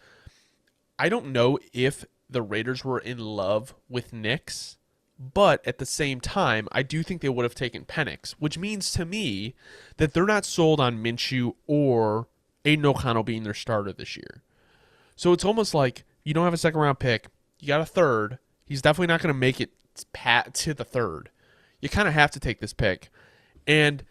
A: I don't know if the Raiders were in love with Nix, but at the same time, I do think they would have taken Penix, which means to me that they're not sold on Minshew or Aiden O'Connell being their starter this year. So it's almost like you don't have a second round pick. You got a third. He's definitely not going to make it to the third. You kind of have to take this pick. And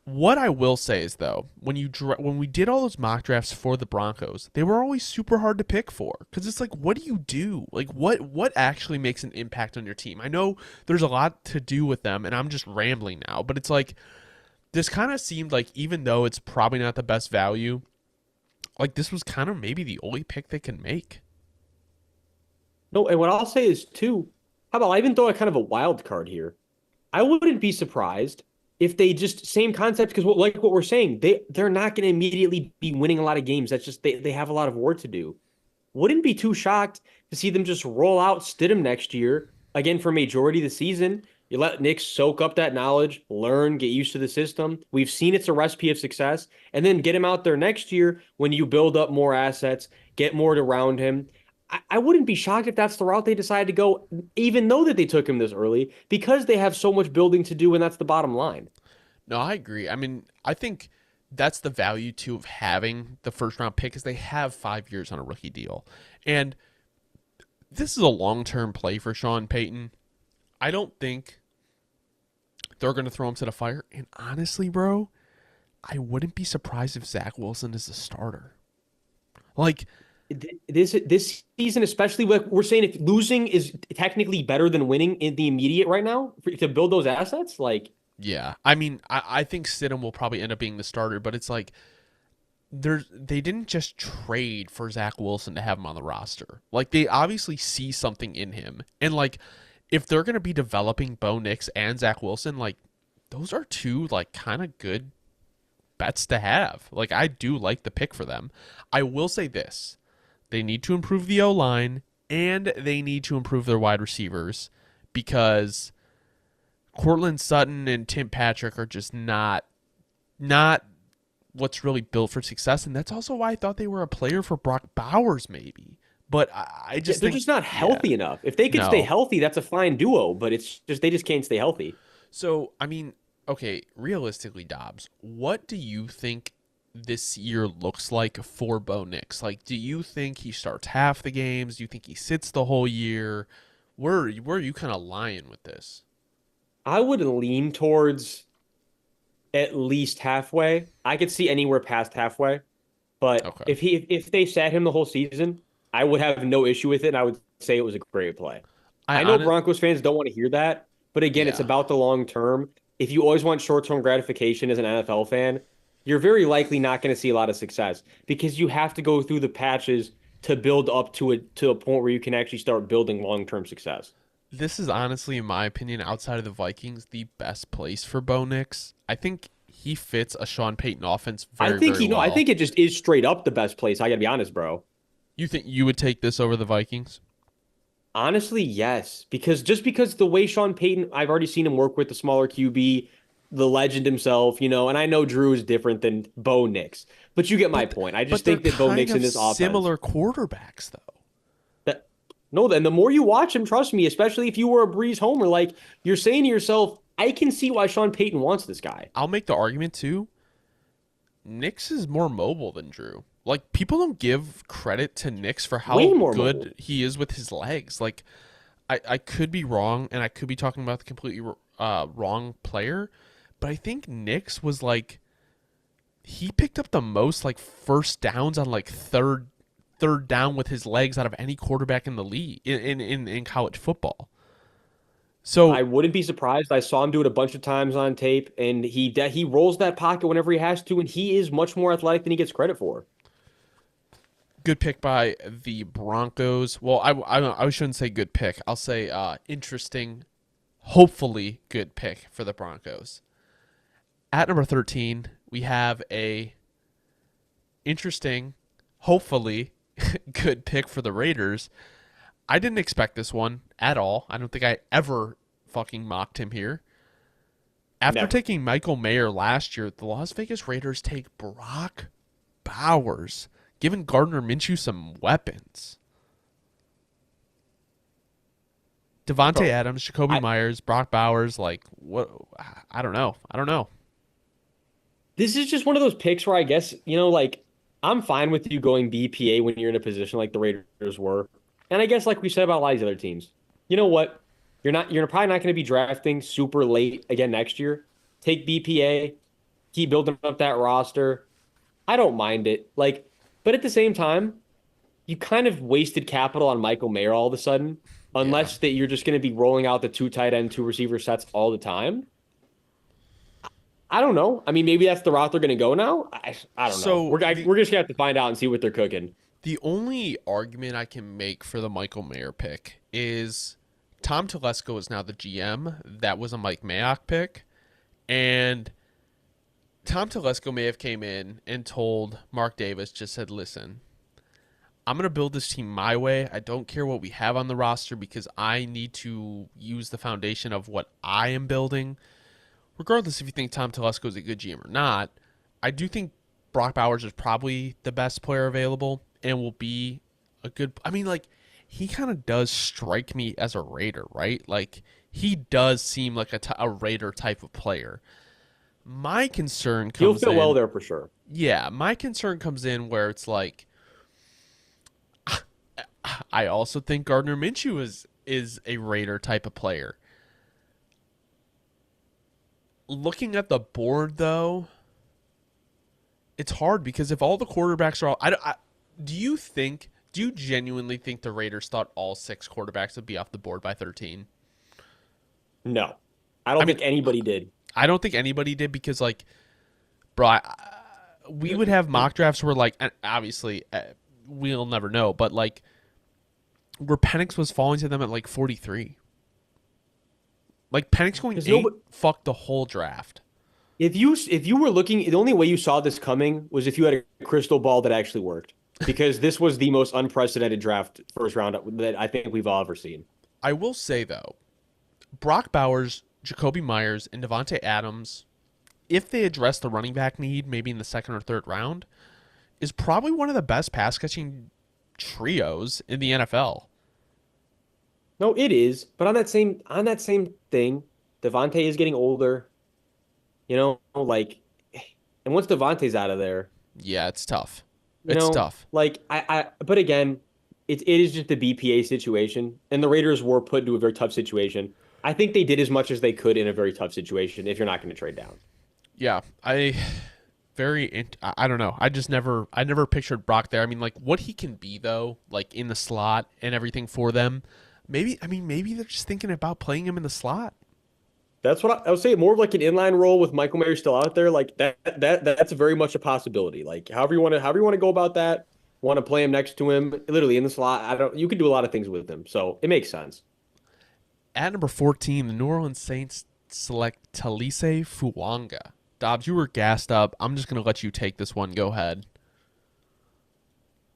A: what I will say is though, when we did all those mock drafts for the Broncos, they were always super hard to pick for because it's like, what do you do? Like, what actually makes an impact on your team? I know there's a lot to do with them, and I'm just rambling now, but it's like this kind of seemed like even though it's probably not the best value, like this was kind of maybe the only pick they can make.
B: No, and what I'll say is too, how about I even throw a kind of a wild card here? I wouldn't be surprised if they just same concept because like what we're saying, they're not going to immediately be winning a lot of games. That's just they have a lot of work to do. Wouldn't be too shocked to see them just roll out Stidham next year again for majority of the season. You let Nick soak up that knowledge, learn, get used to the system. We've seen it's a recipe of success, and then get him out there next year when you build up more assets, get more around him. I wouldn't be shocked if that's the route they decide to go, even though that they took him this early, because they have so much building to do, and that's the bottom line.
A: No, I agree. I mean, I think that's the value too of having the first round pick is they have 5 years on a rookie deal. And this is a long term play for Sean Payton. I don't think They're going to throw him to the fire. And honestly, bro, I wouldn't be surprised if Zach Wilson is the starter. Like,
B: This season, especially, like we're saying, if losing is technically better than winning in the immediate right now to build those assets, like
A: yeah. I mean, I think Stidham will probably end up being the starter, but it's like they didn't just trade for Zach Wilson to have him on the roster. Like, they obviously see something in him. And like, if they're gonna be developing Bo Nix and Zach Wilson, like those are two like kind of good bets to have. Like, I do like the pick for them. I will say this. They need to improve the O line and they need to improve their wide receivers because Cortland Sutton and Tim Patrick are just not what's really built for success, and that's also why I thought they were a player for Brock Bowers, maybe. But I
B: yeah,
A: just
B: they're
A: think,
B: just not
A: yeah,
B: healthy enough. If they could stay
A: no.
B: healthy, that's a fine duo, but it's just they just can't stay healthy.
A: So I mean, okay, realistically, Dobbs, what do you think this year looks like for Bo Nix? Like, do you think he starts half the games? Do you think he sits the whole year? Where are you kind of lying with this?
B: I would lean towards at least halfway. I could see anywhere past halfway. But
A: Okay,
B: if they sat him the whole season, I would have no issue with it, and I would say it was a great play.
A: I
B: I know
A: on it,
B: Broncos fans don't want to hear that, but again, it's
A: yeah.
B: about the long term. If you always want short-term gratification as an NFL fan, you're very likely not going to see a lot of success because you have to go through the patches to build up to a point where you can actually start building long-term success.
A: This is honestly, in my opinion, outside of the Vikings, the best place for Bo Nix. I think he fits a Sean Payton offense
B: I
A: very,
B: think
A: very
B: he no, I
A: well.
B: think it just is straight up the best place. I got to be honest, bro.
A: You think you would take this over the Vikings?
B: Honestly, yes. Because the way Sean Payton, I've already seen him work with the smaller QB, the legend himself, and I know Drew is different than Bo Nix, but you get my
A: But
B: point. I just
A: but they're
B: think that Bo
A: kind
B: Nix in
A: of
B: this offense,
A: similar quarterbacks, though.
B: that no, then the more you watch him, trust me, especially if you were a Breeze homer, like you're saying to yourself, I can see why Sean Payton wants this guy.
A: I'll make the argument too. Nix is more mobile than Drew. Like, people don't give credit to Nix for
B: Way
A: how
B: more mobile.
A: good he is with his legs. Like, I could be wrong, and I could be talking about the completely wrong player, but I think Nix was like he picked up the most like first downs on like third down with his legs out of any quarterback in the league in college football.
B: I
A: So
B: wouldn't be surprised. I saw him do it a bunch of times on tape, and he rolls that pocket whenever he has to, and he is much more athletic than he gets credit for.
A: good pick by the Broncos. Well, I shouldn't say good pick. I'll say interesting, hopefully good pick for the Broncos. At number 13, we have a interesting, hopefully good pick for the Raiders. I didn't expect this one at all. I don't think I ever fucking mocked him here. After
B: Never.
A: taking Michael Mayer last year, the Las Vegas Raiders take Brock Bowers, giving Gardner Minshew some weapons. Devontae
B: Bro,
A: Adams, Jacoby
B: I
A: Myers, Brock Bowers, like what? I don't know. I don't know.
B: this is just one of those picks where I guess, like I'm fine with you going BPA when you're in a position like the Raiders were. And I guess like we said about a lot of these other teams. You know what? You're probably not going to be drafting super late again next year. Take BPA, keep building up that roster. I don't mind it. Like, but at the same time, you kind of wasted capital on Michael Mayer all of a sudden,
A: Yeah.
B: unless that you're just going to be rolling out the two tight end, two receiver sets all the time. I don't know. I mean, maybe that's the route they're going to go now. I don't know.
A: So
B: We're just going to have to find out and see what they're cooking.
A: the only argument I can make for the Michael Mayer pick is Tom Telesco is now the GM. That was a Mike Mayock pick, and Tom Telesco may have came in and told Mark Davis, just said, "Listen, I'm going to build this team my way. I don't care what we have on the roster because I need to use the foundation of what I am building." Regardless if you think Tom Telesco is a good GM or not, I do think Brock Bowers is probably the best player available and will be a good. I mean, like, he kind of does strike me as a Raider, right? Like, he does seem like a Raider type of player. My concern
B: He'll
A: comes
B: fit well
A: in,
B: there for sure.
A: yeah, my concern comes in where it's like, I also think Gardner Minshew is a Raider type of player. Looking at the board though, it's hard because if all the quarterbacks are all, do you think? Do you genuinely think the Raiders thought all six quarterbacks would be off the board by 13?
B: No, I
A: I
B: don't
A: mean,
B: think anybody did.
A: I don't think anybody did because, like, bro, we would have mock drafts where, like, and obviously, we'll never know, but like, where Penix was falling to them at like 43. Like Penix going
B: Because
A: eight
B: nobody,
A: fucked the whole draft.
B: if you were looking, the only way you saw this coming was if you had a crystal ball that actually worked. Because this was the most unprecedented draft first round that I think we've all ever seen.
A: I will say though, Brock Bowers, Jacoby Myers, and Devontae Adams, if they address the running back need, maybe in the second or third round, is probably one of the best pass catching trios in the NFL.
B: No, it is. But on that same thing, Devontae is getting older. Like, and once Devontae's out of there,
A: Yeah, it's tough.
B: you
A: It's
B: know,
A: tough.
B: like but again, it is just a BPA situation, and the Raiders were put into a very tough situation. I think they did as much as they could in a very tough situation if you're not going to trade down.
A: Yeah, I don't know. I never pictured Brock there. I mean, like what he can be though, like in the slot and everything for them. Maybe they're just thinking about playing him in the slot.
B: That's what I would say. More of like an inline role with Michael Mayer still out there. Like that's very much a possibility. Like however you want to go about that. Want to play him next to him, literally in the slot. I don't. You can do a lot of things with him, so it makes sense.
A: At number 14, the New Orleans Saints select Talise Fuanga. Dobbs, you were gassed up. I'm just gonna let you take this one. Go ahead.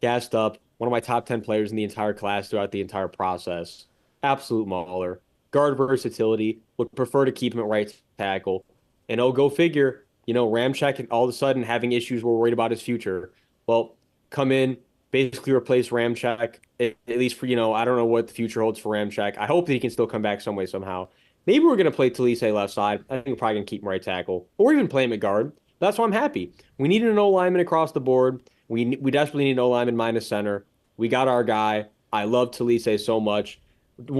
B: Gassed up, one of my top 10 players in the entire class throughout the entire process. Absolute mauler. Guard versatility. Would prefer to keep him at right tackle. And oh, go figure, Ramczyk all of a sudden having issues. We're worried about his future. Well, come in, basically replace Ramczyk, at least for, I don't know what the future holds for Ramczyk. I hope that he can still come back some way, somehow. Maybe we're going to play Talise left side. I think we're probably going to keep him right tackle or even play him at guard. That's why I'm happy. We needed an O lineman across the board. We desperately need an O lineman minus center. We got our guy. I love Talise so much. He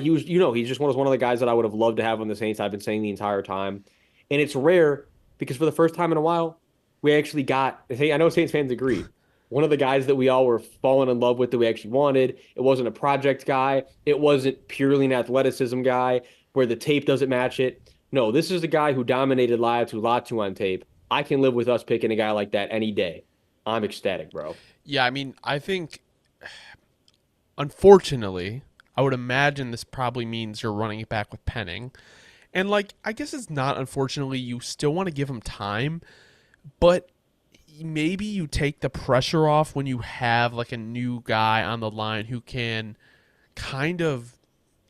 B: was, he's just one of the guys that I would have loved to have on the Saints. I've been saying the entire time. And it's rare because for the first time in a while, we actually got, hey, I know Saints fans agree. One of the guys that we all were falling in love with that we actually wanted. It wasn't a project guy. It wasn't purely an athleticism guy where the tape doesn't match it. No, this is a guy who dominated Latu on tape. I can live with us picking a guy like that any day. I'm ecstatic, bro.
A: Yeah, I mean, I think unfortunately, I would imagine this probably means you're running it back with Penning. And like, I guess it's not unfortunately, you still want to give him time, but maybe you take the pressure off when you have like a new guy on the line who can kind of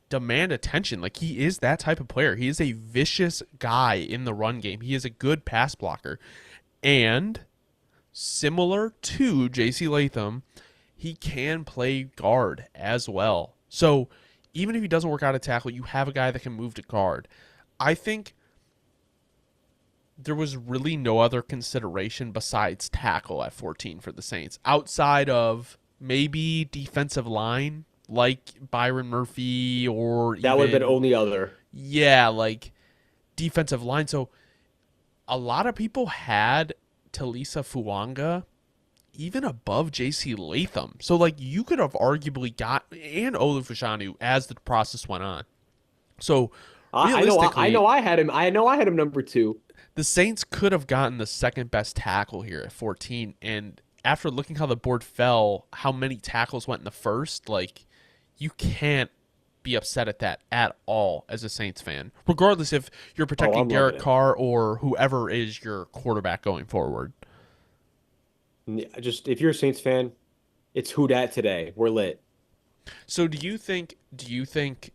A: demand attention. Like he is that type of player. He is a vicious guy in the run game. He is a good pass blocker. And similar to JC Latham, he can play guard as well. So even if he doesn't work out at tackle, you have a guy that can move to guard. I think there was really no other consideration besides tackle at 14 for the Saints outside of maybe defensive line like Byron Murphy or
B: That would have been
A: even,
B: only other.
A: yeah, like defensive line. So a lot of people had Talisa Fuanga even above JC Latham. So like you could have arguably got and Olufashanu as the process went on. So
B: I know. I
A: realistically,
B: know. I had him. I know. I had him number two.
A: the Saints could have gotten the second best tackle here at 14. And after looking how the board fell, how many tackles went in the first, like you can't be upset at that at all as a Saints fan, regardless if you're
B: Oh,
A: protecting
B: I'm loving
A: Derek
B: it.
A: Carr or whoever is your quarterback going forward.
B: Just if you're a Saints fan, it's who dat today. We're lit.
A: So do you think Ramczyk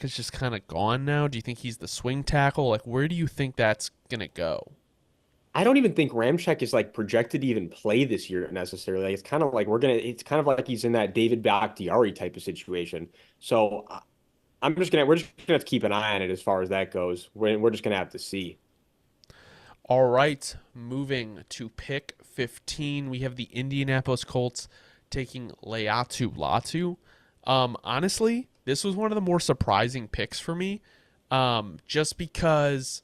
A: is just kind of gone now? Do you think he's the swing tackle? Like, where do you think that's gonna go?
B: I don't even think Ramczyk is like projected to even play this year necessarily. Like, it's kind of like it's kind of like he's in that David Bakhtiari type of situation. So we're just gonna have to keep an eye on it as far as that goes. We're just gonna have to see.
A: All right, moving to pick 15, we have the Indianapolis Colts taking Leatu Latu. Honestly, this was one of the more surprising picks for me just because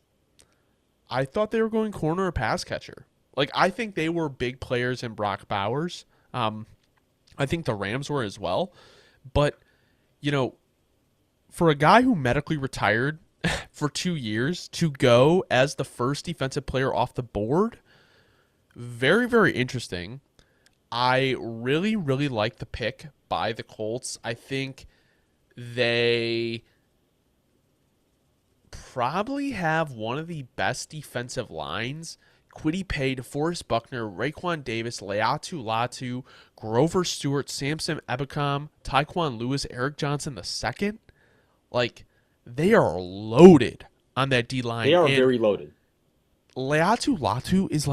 A: I thought they were going corner or pass catcher. Like, I think they were big players in Brock Bowers. I think the Rams were as well. But, you know, for a guy who medically retired for 2 years to go as the first defensive player off the board, very, very interesting. I really, really like the pick by the Colts. I think they probably have one of the best defensive lines. Quiddy Pay, Forrest Buckner, Raekwon Davis, Leatu Latu, Grover Stewart, Samson Ebukam, Taekwon Lewis, Eric Johnson the second. Like, they are loaded on that D
B: They
A: line.
B: are
A: And
B: very loaded.
A: Leatu Latu is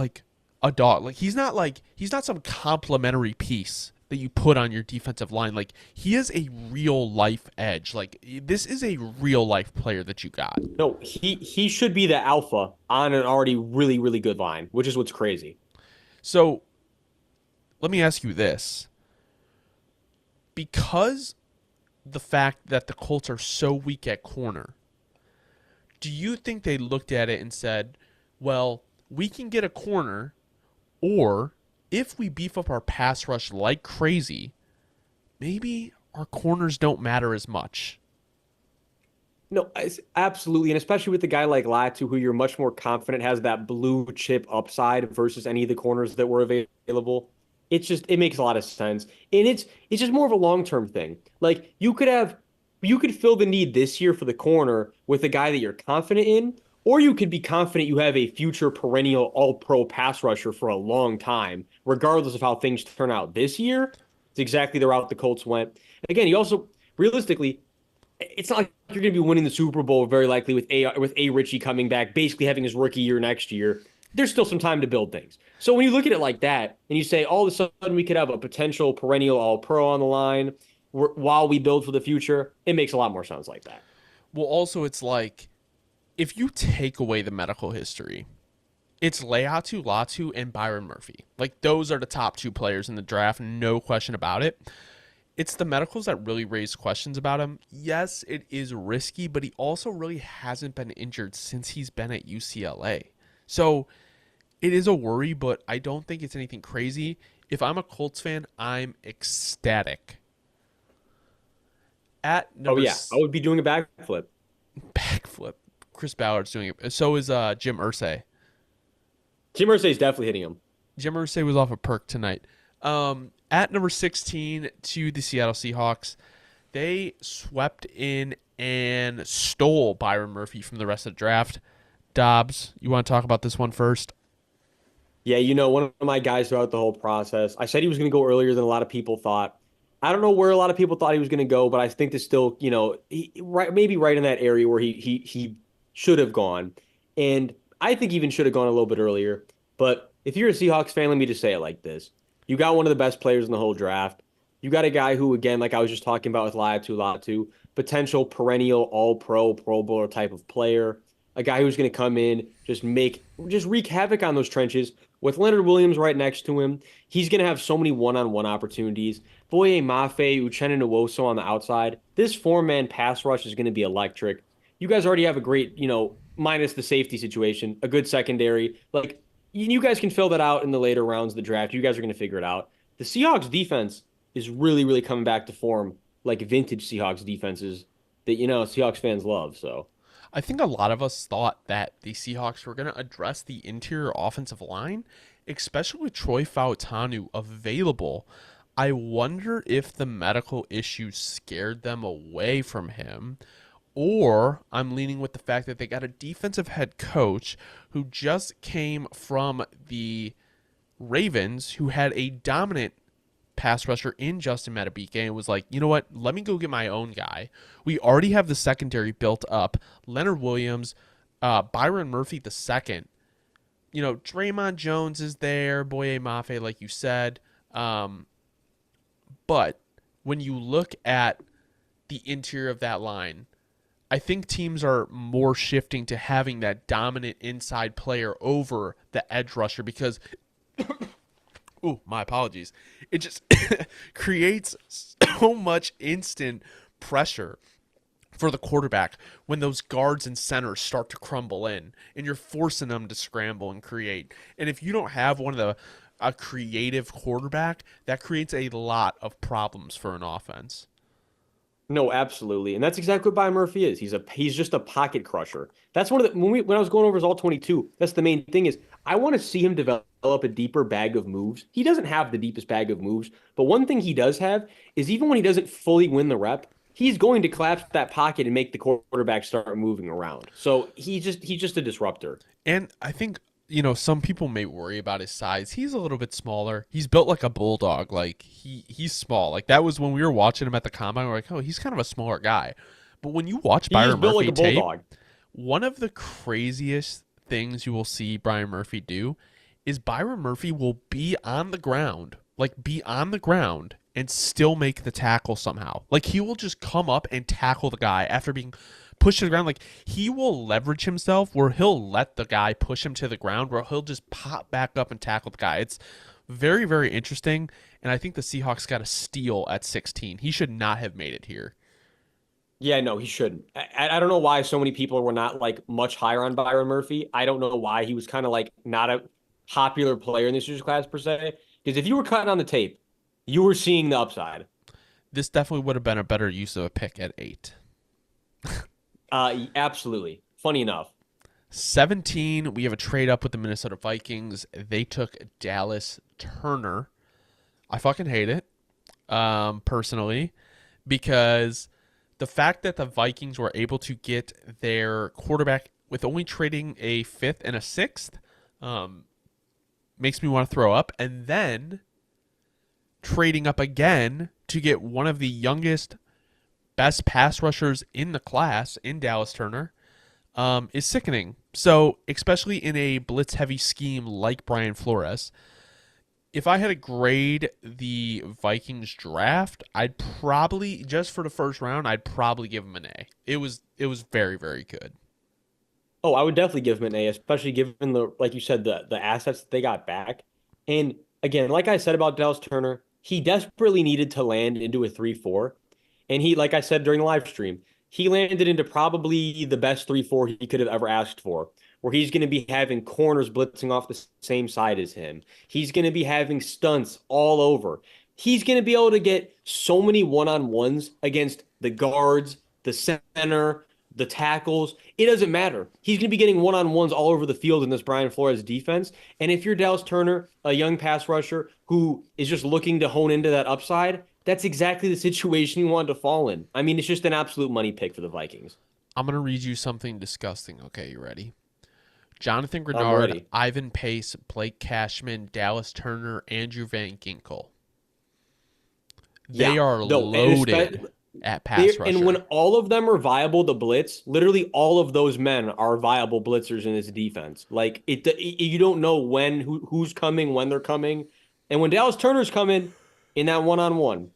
A: a dog. Like he's not some complimentary piece that you put on your defensive line. Like, he is a real life edge. Like, this is a real life player that you got.
B: No, he should be the alpha on an already really, really good line, which is what's crazy.
A: So let me ask you this. Because the fact that the Colts are so weak at corner, do you think they looked at it and said, well, we can get a corner, or if we beef up our pass rush like crazy, maybe our corners don't matter as much?
B: No, absolutely, and especially with a guy like Latu, who you're much more confident has that blue chip upside versus any of the corners that were available. It makes a lot of sense, and it's just more of a long term thing. Like you could fill the need this year for the corner with a guy that you're confident in, or you could be confident you have a future perennial All Pro pass rusher for a long time, regardless of how things turn out this year. It's exactly the route the Colts went. Again, you also realistically it's not like you're going to be winning the Super Bowl very likely with a Richie coming back, basically having his rookie year next year. There's still some time to build things. So when you look at it like that and you say all of a sudden we could have a potential perennial All Pro on the line while we build for the future, it makes a lot more sense like that.
A: Well, also, it's like, if you take away the medical history, it's Leatu Latu and Byron Murphy. Like, those are the top two players in the draft, no question about it. It's the medicals that really raise questions about him. Yes, it is risky, but he also really hasn't been injured since he's been at UCLA. So it is a worry, but I don't think it's anything crazy. If I'm a Colts fan, I'm ecstatic. At
B: Oh
A: number
B: yeah, I would be doing a backflip.
A: backflip, Chris Ballard's doing it. So is Jim Irsay.
B: Jim Irsay is definitely hitting him.
A: Jim Irsay was off a perk tonight. At number 16 to the Seattle Seahawks, they swept in and stole Byron Murphy from the rest of the draft. Dobbs, you want to talk about this one first?
B: Yeah, one of my guys throughout the whole process. I said he was going to go earlier than a lot of people thought. I don't know where a lot of people thought he was going to go, but I think there's still, maybe right in that area where he should have gone, and I think even should have gone a little bit earlier. But if you're a Seahawks fan, let me just say it like this: you got one of the best players in the whole draft. You got a guy who, again, like I was just talking about with Latu, potential perennial All Pro, Pro Bowler type of player. A guy who's going to come in, just wreak havoc on those trenches. With Leonard Williams right next to him, he's going to have so many one-on-one opportunities. Boye Mafe, Uchenna Nwosu on the outside. This four-man pass rush is going to be electric. You guys already have a great, minus the safety situation, a good secondary. Like, you guys can fill that out in the later rounds of the draft. You guys are going to figure it out. The Seahawks defense is really, really coming back to form, like vintage Seahawks defenses that, Seahawks fans love. So.
A: I think a lot of us thought that the Seahawks were going to address the interior offensive line, especially with Troy Fautanu available. I wonder if the medical issues scared them away from him, or I'm leaning with the fact that they got a defensive head coach who just came from the Ravens, who had a dominant pass rusher in Justin Madubuike, and was like, you know what? Let me go get my own guy. We already have the secondary built up. Leonard Williams, Byron Murphy the second. Draymond Jones is there. Boye Mafe, like you said. But when you look at the interior of that line, I think teams are more shifting to having that dominant inside player over the edge rusher because ooh, my apologies. It just creates so much instant pressure for the quarterback when those guards and centers start to crumble in and you're forcing them to scramble and create. And if you don't have one of the a creative quarterback, that creates a lot of problems for an offense.
B: No, absolutely. And that's exactly what Byron Murphy is. He's just a pocket crusher. That's one of the when I was going over his all 22, that's the main thing is I want to see him develop a deeper bag of moves. He doesn't have the deepest bag of moves, but one thing he does have is even when he doesn't fully win the rep, he's going to collapse that pocket and make the quarterback start moving around. So he's just a disruptor.
A: And I think, some people may worry about his size. He's a little bit smaller. He's built like a bulldog. Like he's small. Like that was when we were watching him at the combine. We're like, oh, he's kind of a smaller guy. But when you watch
B: He's
A: Byron
B: built like
A: Murphy
B: a
A: tape,
B: bulldog.
A: one of the craziest things you will see Byron Murphy do is Byron Murphy will be on the ground, like be on the ground and still make the tackle somehow. Like he will just come up and tackle the guy after being pushed to the ground. Like he will leverage himself where he'll let the guy push him to the ground where he'll just pop back up and tackle the guy. It's very, very interesting. And I think the Seahawks got a steal at 16. He should not have made it here.
B: Yeah, no, he shouldn't. I don't know why so many people were not like much higher on Byron Murphy. I don't know why he was kind of like not a popular player in this year's class per se. Because if you were cutting on the tape, you were seeing the upside.
A: This definitely would have been a better use of a pick at 8.
B: Absolutely. Funny enough.
A: 17, we have a trade up with the Minnesota Vikings. They took Dallas Turner. I fucking hate it, personally, because the fact that the Vikings were able to get their quarterback with only trading a 5th and a 6th makes me want to throw up. And then trading up again to get one of the youngest, best pass rushers in the class in Dallas Turner is sickening. So, especially in a blitz-heavy scheme like Brian Flores, if I had to grade the Vikings draft, I'd probably, just for the first round, I'd probably give them an A. It was very, very good.
B: Oh, I would definitely give him an A, especially given the, like you said, the assets that they got back. And again, like I said about Dallas Turner, he desperately needed to land into a 3-4. And he, like I said during the live stream, he landed into probably the best 3-4 he could have ever asked for, where he's going to be having corners blitzing off the same side as him. He's going to be having stunts all over. He's going to be able to get so many one-on-ones against the guards, the center, the tackles. It doesn't matter. He's going to be getting one-on-ones all over the field in this Brian Flores defense. And if you're Dallas Turner, a young pass rusher who is just looking to hone into that upside, that's exactly the situation you wanted to fall in. I mean, it's just an absolute money pick for the Vikings.
A: I'm going to read you something disgusting. Okay, you ready? Jonathan
B: I'm
A: Grenard,
B: ready.
A: Ivan Pace, Blake Cashman, Dallas Turner, Andrew Van Ginkel. They
B: Yeah.
A: are
B: No,
A: loaded at pass
B: and when
A: rusher.
B: all of them are viable to blitz, literally all of those men are viable blitzers in this defense. Like you don't know who's coming, when they're coming, and when Dallas Turner's coming in that one-on-one,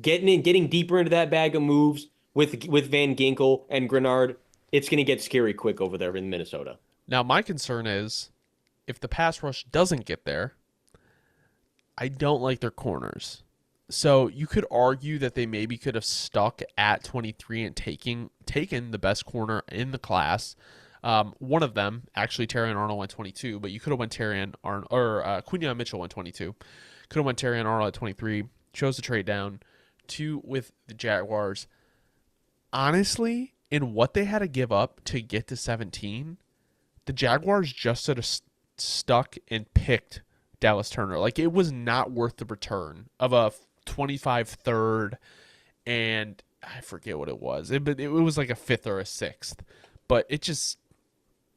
B: getting deeper into that bag of moves with Van Ginkel and Grenard, it's going to get scary quick over there in Minnesota.
A: Now, my concern is if the pass rush doesn't get there, I don't like their corners. So you could argue that they maybe could have stuck at 23 and taken the best corner in the class. One of them, actually, Terrion Arnold went 22, but you could have went Terrion Arnold or Quinion Mitchell went 22. Could have went Terrion Arnold at 23. Chose to trade down to with the Jaguars. Honestly, in what they had to give up to get to 17, the Jaguars just sort of stuck and picked Dallas Turner. Like it was not worth the return of a 25 third, and I forget what it was. It was like a 5th or a 6th, but it just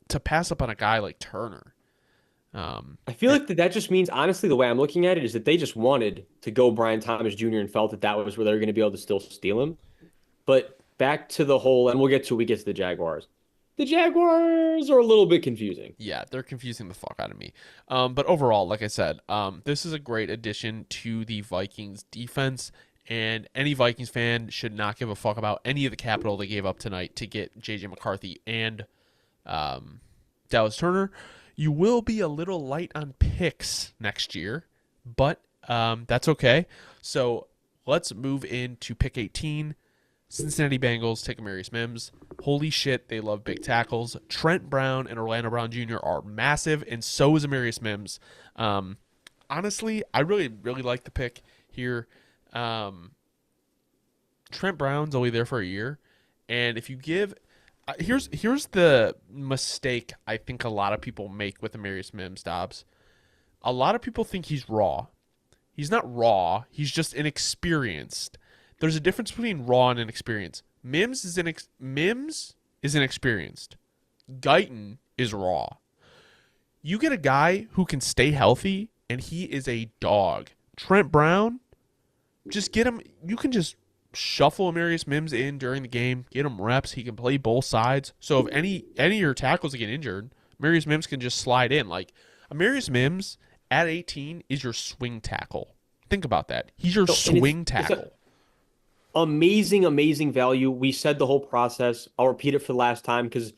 A: to pass up on a guy like Turner.
B: I feel like that just means, honestly, the way I'm looking at it is that they just wanted to go Brian Thomas Jr. and felt that that was where they were going to be able to still steal him. But back to the whole, and we get to the Jaguars. The Jaguars are a little bit confusing.
A: Yeah, they're confusing the fuck out of me. But overall, like I said, this is a great addition to the Vikings defense, and any Vikings fan should not give a fuck about any of the capital they gave up tonight to get J.J. McCarthy and Dallas Turner. You will be a little light on picks next year, but that's okay. So let's move into pick 18. Cincinnati Bengals take Amarius Mims. Holy shit, they love big tackles. Trent Brown and Orlando Brown Jr. are massive, and so is Amarius Mims. Um, Honestly, I really like the pick here. Um, Trent Brown's only there for a year, and if you give, here's the mistake I think a lot of people make with Amarius Mims, Dobbs. A lot of people think he's raw. He's not raw. He's just inexperienced. There's a difference between raw and inexperienced. Mims is inexperienced. Guyton is raw. You get a guy who can stay healthy, and he is a dog. Trent Brown, just get him. You can just shuffle Amarius Mims in during the game, get him reps. He can play both sides. So if any of your tackles get injured, Amarius Mims can just slide in. Like Amarius Mims at 18 is your swing tackle. Think about that. He's your swing tackle.
B: Amazing, amazing value. We said the whole process. I'll repeat it for the last time because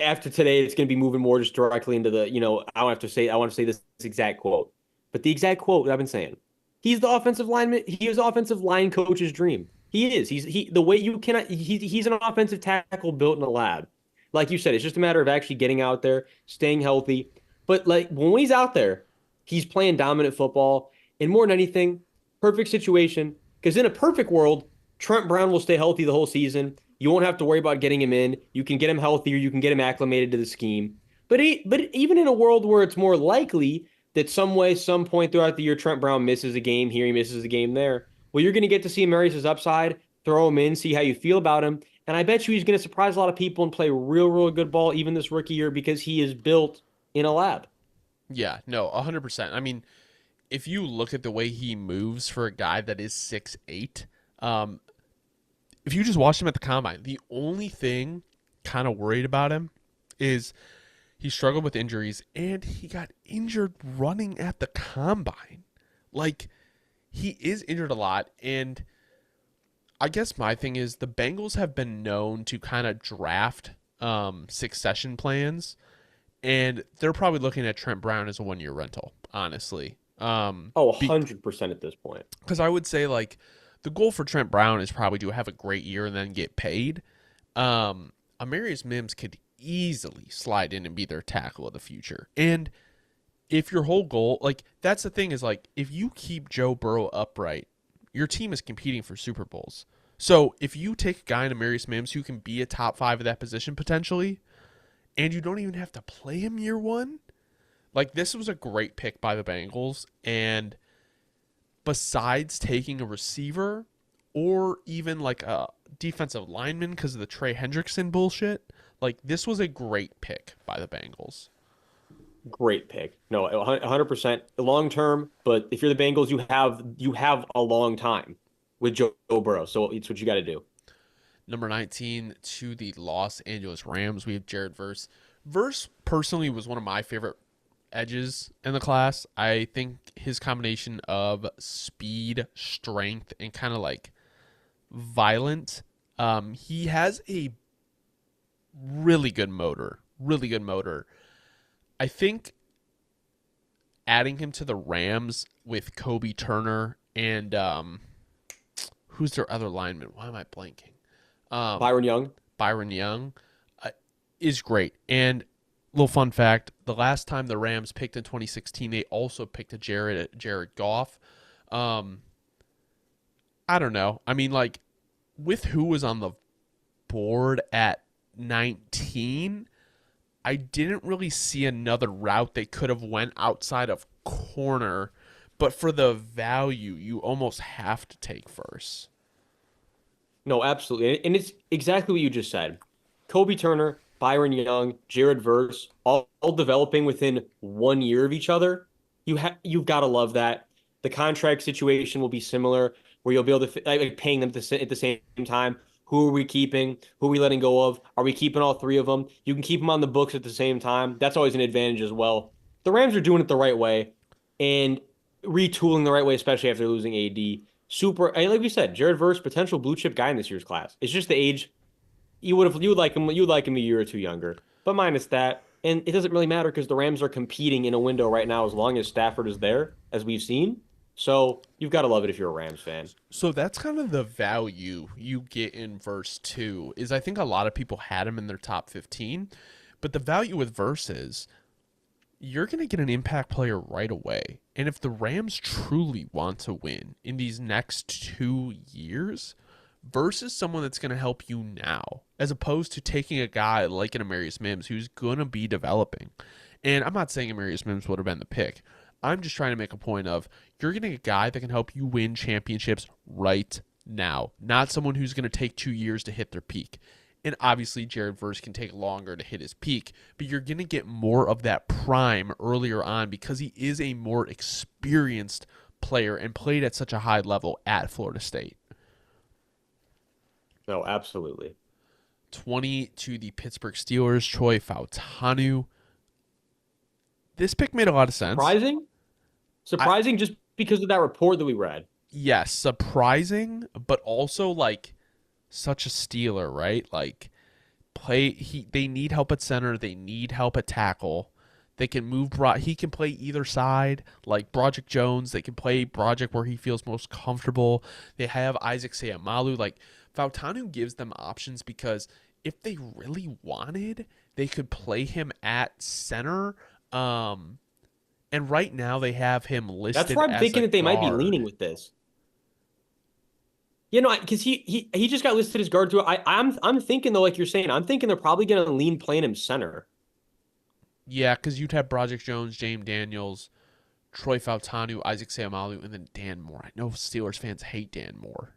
B: after today, it's going to be moving more just directly into the, I want to say this exact quote. But the exact quote that I've been saying. He's the offensive lineman. He is offensive line coach's dream. He is. The way you cannot. He's an offensive tackle built in a lab. Like you said, it's just a matter of actually getting out there, staying healthy. But like when he's out there, he's playing dominant football. And more than anything, perfect situation. Because in a perfect world, Trent Brown will stay healthy the whole season. You won't have to worry about getting him in. You can get him healthier. You can get him acclimated to the scheme. But even in a world where it's more likely that some way, some point throughout the year, Trent Brown misses a game here, he misses a game there. Well, you're going to get to see Marius' upside, throw him in, see how you feel about him. And I bet you he's going to surprise a lot of people and play real good ball even this rookie year because he is built in a lab.
A: Yeah, no, 100%. I mean, if you look at the way he moves for a guy that is 6'8", if you just watch him at the combine, the only thing kind of worried about him is he struggled with injuries and he got injured running at the combine. Like, he is injured a lot, and I guess my thing is the Bengals have been known to kind of draft succession plans, and they're probably looking at Trent Brown as a one-year rental, honestly.
B: 100% at this point.
A: Because I would say, like, the goal for Trent Brown is probably to have a great year and then get paid. Amarius Mims could easily slide in and be their tackle of the future. And if your whole goal, like, that's the thing is, like, if you keep Joe Burrow upright, your team is competing for Super Bowls. So if you take a guy in Amarius Mims who can be a top 5 of that position potentially, and you don't even have to play him year one, like, this was a great pick by the Bengals. And besides taking a receiver or even like a defensive lineman because of the Trey Hendrickson bullshit, like, this was a great pick by the Bengals.
B: Great pick. No, 100% long term, but if you're the Bengals, you have a long time with Joe Burrow. So it's what you got to do.
A: Number 19 to the Los Angeles Rams, we have Jared Verse. Verse personally was one of my favorite edges in the class. I think his combination of speed, strength, and kind of like violent. He has a really good motor. Really good motor. I think adding him to the Rams with Kobe Turner and who's their other lineman? Why am I blanking?
B: Byron Young.
A: Byron Young is great. And little fun fact, the last time the Rams picked in 2016, they also picked a Jared Goff. I don't know. I mean, like, with who was on the board at 19, I didn't really see another route they could have went outside of corner, but for the value, you almost have to take first.
B: No, absolutely. And it's exactly what you just said. Kobe Turner, Byron Young, Jared Verse, all developing within 1 year of each other. You've got to love that. The contract situation will be similar, where you'll be able to like paying them at the same time. Who are we keeping? Who are we letting go of? Are we keeping all three of them? You can keep them on the books at the same time. That's always an advantage as well. The Rams are doing it the right way and retooling the right way, especially after losing AD. Super, and like we said, Jared Verse, potential blue chip guy in this year's class. It's just the age. You would like him a year or two younger, but minus that, and it doesn't really matter because the Rams are competing in a window right now as long as Stafford is there, as we've seen. So you've got to love it if you're a Rams fan.
A: So that's kind of the value you get in verse 2 is I think a lot of people had him in their top 15, but the value with verse is you're going to get an impact player right away. And if the Rams truly want to win in these next 2 years, versus someone that's going to help you now, as opposed to taking a guy like an Amarius Mims who's going to be developing. And I'm not saying Amarius Mims would have been the pick. I'm just trying to make a point of you're getting a guy that can help you win championships right now, not someone who's going to take 2 years to hit their peak. And obviously, Jared Verse can take longer to hit his peak, but you're going to get more of that prime earlier on because he is a more experienced player and played at such a high level at Florida State.
B: No, absolutely.
A: 20 to the Pittsburgh Steelers, Troy Fautanu. This pick made a lot of sense.
B: Surprising?
A: I
B: Surprising just because of that report that we read.
A: Yes, surprising, but also like such a Steeler, right? Like they need help at center, they need help at tackle. They can move he can play either side, like Broderick Jones. They can play Broderick where he feels most comfortable. They have Isaac Seamalu. Like Fautanu gives them options because if they really wanted, they could play him at center. Um, and right now they have him
B: That's
A: listed
B: where I'm
A: as
B: thinking
A: a
B: that they might be leaning
A: guard.
B: with this. You know, because he just got listed as guard too. I'm thinking though, like you're saying, I'm thinking they're probably going to lean playing him center.
A: Yeah, because you'd have Broderick Jones, James Daniels, Troy Fautanu, Isaac Seamalu, and then Dan Moore. I know Steelers fans hate Dan Moore.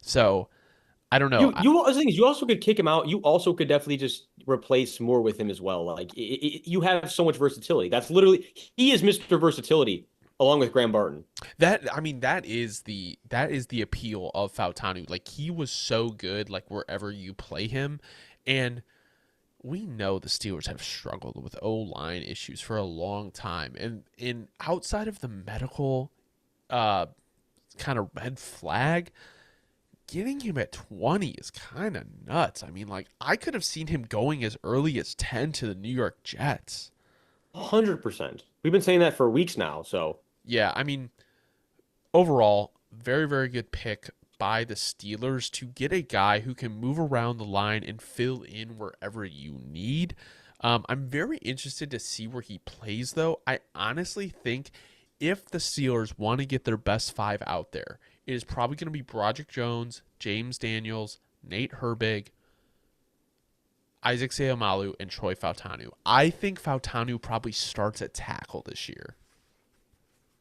A: So I don't know.
B: The thing is, you also could kick him out. You also could definitely just replace Moore with him as well. Like you have so much versatility. That's literally he is Mr. Versatility along with Graham Barton.
A: That is the appeal of Fautanu. Like he was so good, like wherever you play him, and we know the Steelers have struggled with O-line issues for a long time, and in outside of the medical uh kind of red flag, getting him at 20 is kind of nuts. I mean, like I could have seen him going as early as 10 to the New York Jets.
B: 100%. We've been saying that for weeks now. So
A: Yeah, I mean, overall, very, very good pick by the Steelers to get a guy who can move around the line and fill in wherever you need. I'm very interested to see where he plays, though. I honestly think if the Steelers want to get their best five out there, it is probably going to be Broderick Jones, James Daniels, Nate Herbig, Isaac Seamalu, and Troy Fautanu. I think Fautanu probably starts at tackle this year.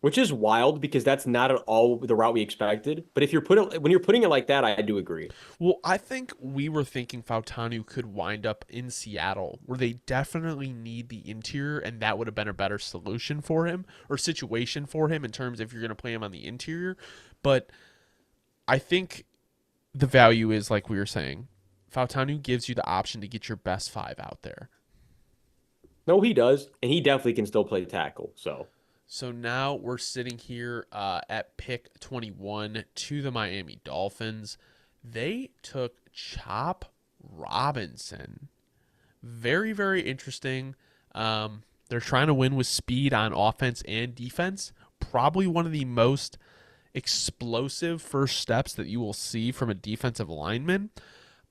B: which is wild because that's not at all the route we expected. But if you're when you're putting it like that, I do agree.
A: Well, I think we were thinking Fautanu could wind up in Seattle, where they definitely need the interior, and that would have been a better solution for him or situation for him in terms of if you're going to play him on the interior. But I think the value is, like we were saying, Fautanu gives you the option to get your best five out there.
B: No, he does, and he definitely can still play tackle.
A: So now we're sitting here at pick 21 to the Miami Dolphins. They took Chop Robinson. Very, very interesting. They're trying to win with speed on offense and defense. Probably one of the most explosive first steps that you will see from a defensive lineman.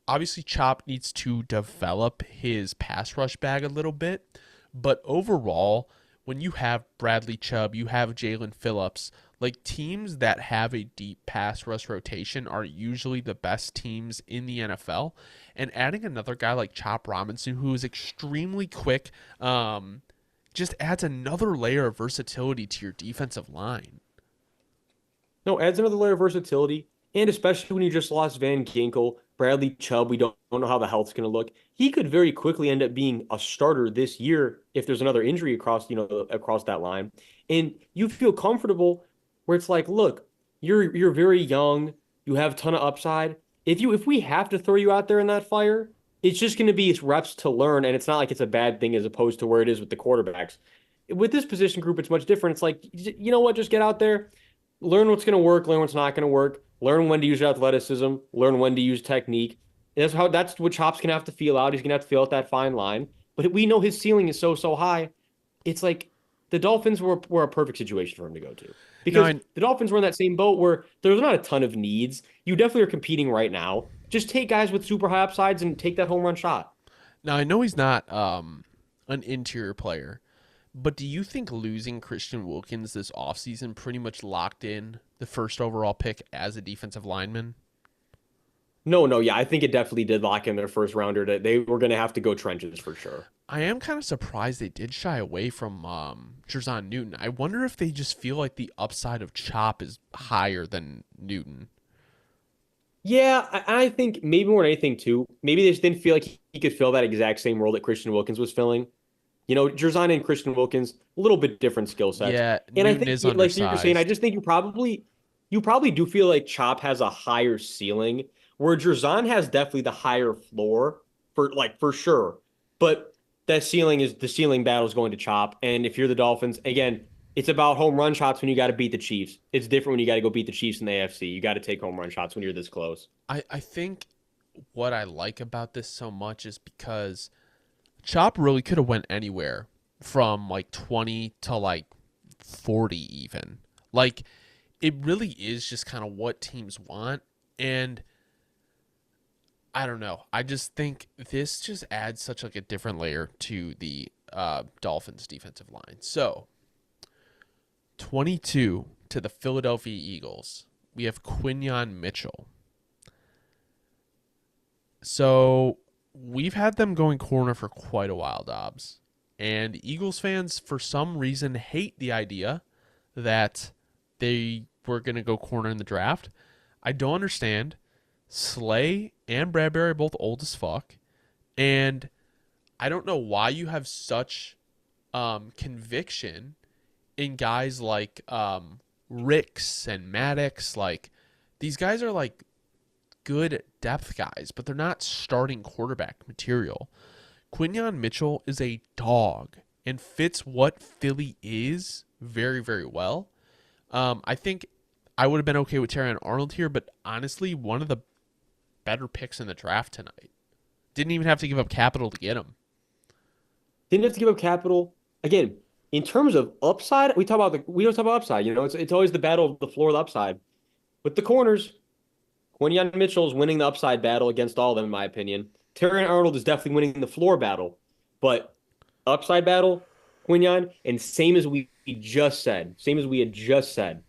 A: Obviously, Chop needs to develop his pass rush bag a little bit, but overall, when you have Bradley Chubb, you have Jalen Phillips, like teams that have a deep pass rush rotation are usually the best teams in the NFL. And adding another guy like Chop Robinson, who is extremely quick, just adds another layer of versatility to your defensive line.
B: No, adds another layer of versatility, and especially when you just lost Van Ginkel, Bradley Chubb, we don't know how the health's going to look. He could very quickly end up being a starter this year if there's another injury across that line. And you feel comfortable where it's like, look, you're very young, you have a ton of upside. If we have to throw you out there in that fire, it's just going to be reps to learn, and it's not like it's a bad thing as opposed to where it is with the quarterbacks. With this position group, it's much different. It's like, you know what, just get out there, learn what's going to work, learn what's not going to work, learn when to use your athleticism, learn when to use technique. And that's what Chop's going to have to feel out. He's going to have to feel out that fine line. But we know his ceiling is so high. It's like the Dolphins were a perfect situation for him to go to
A: No,
B: because the Dolphins were in that same boat where there's not a ton of needs. You definitely are competing right now. Just take guys with super high upsides and take that home run shot.
A: I know he's not an interior player, but do you think losing Christian Wilkins this offseason pretty much locked in the first overall pick as a defensive lineman?
B: No, no, yeah, I think it definitely did lock in their first rounder. They were going to have to go trenches for sure.
A: I am kind of surprised they did shy away from Jerzon Newton. I wonder if they just feel like the upside of Chop is higher than Newton.
B: Yeah, I think maybe more than anything too. Maybe they just didn't feel like he could fill that exact same role that Christian Wilkins was filling. You know, Jerzon and Christian Wilkins, a little bit different skill sets.
A: Yeah,
B: And I
A: Newton
B: think,
A: is
B: like you're saying, I
A: undersized.
B: just think you probably do feel like Chop has a higher ceiling, where Jerzon has definitely the higher floor for sure. But that ceiling is the ceiling battle is going to Chop. And if you're the Dolphins, again, it's about home run shots when you got to beat the Chiefs. It's different when you got to go beat the Chiefs in the AFC. You got to take home run shots when you're this close.
A: I think what I like about this so much is because Chop really could have went anywhere from like 20 to like 40 even. Like it really is just kind of what teams want, and I don't know. I just think this just adds such like a different layer to the Dolphins defensive line. So, 22 to the Philadelphia Eagles. We have Quinyon Mitchell. So, we've had them going corner for quite a while, Dobbs. And Eagles fans, for some reason, hate the idea that they were going to go corner in the draft. I don't understand. Slay and Bradbury are both old as fuck. And I don't know why you have such conviction in guys like Ricks and Maddox. Like, these guys are like good depth guys, but they're not starting quarterback material. Quinyon Mitchell is a dog and fits what Philly is very, very well. I think I would have been okay with Terrion Arnold here, but honestly, one of the better picks in the draft tonight. Didn't even have to give up capital to get him.
B: Didn't have to give up capital. Again, in terms of upside, we don't talk about upside. You know, it's always the battle of the floor of the upside. With the corners, Quinyon Mitchell's winning the upside battle against all of them, in my opinion. Terry Arnold is definitely winning the floor battle, but upside battle, Quinyon, and same as we had just said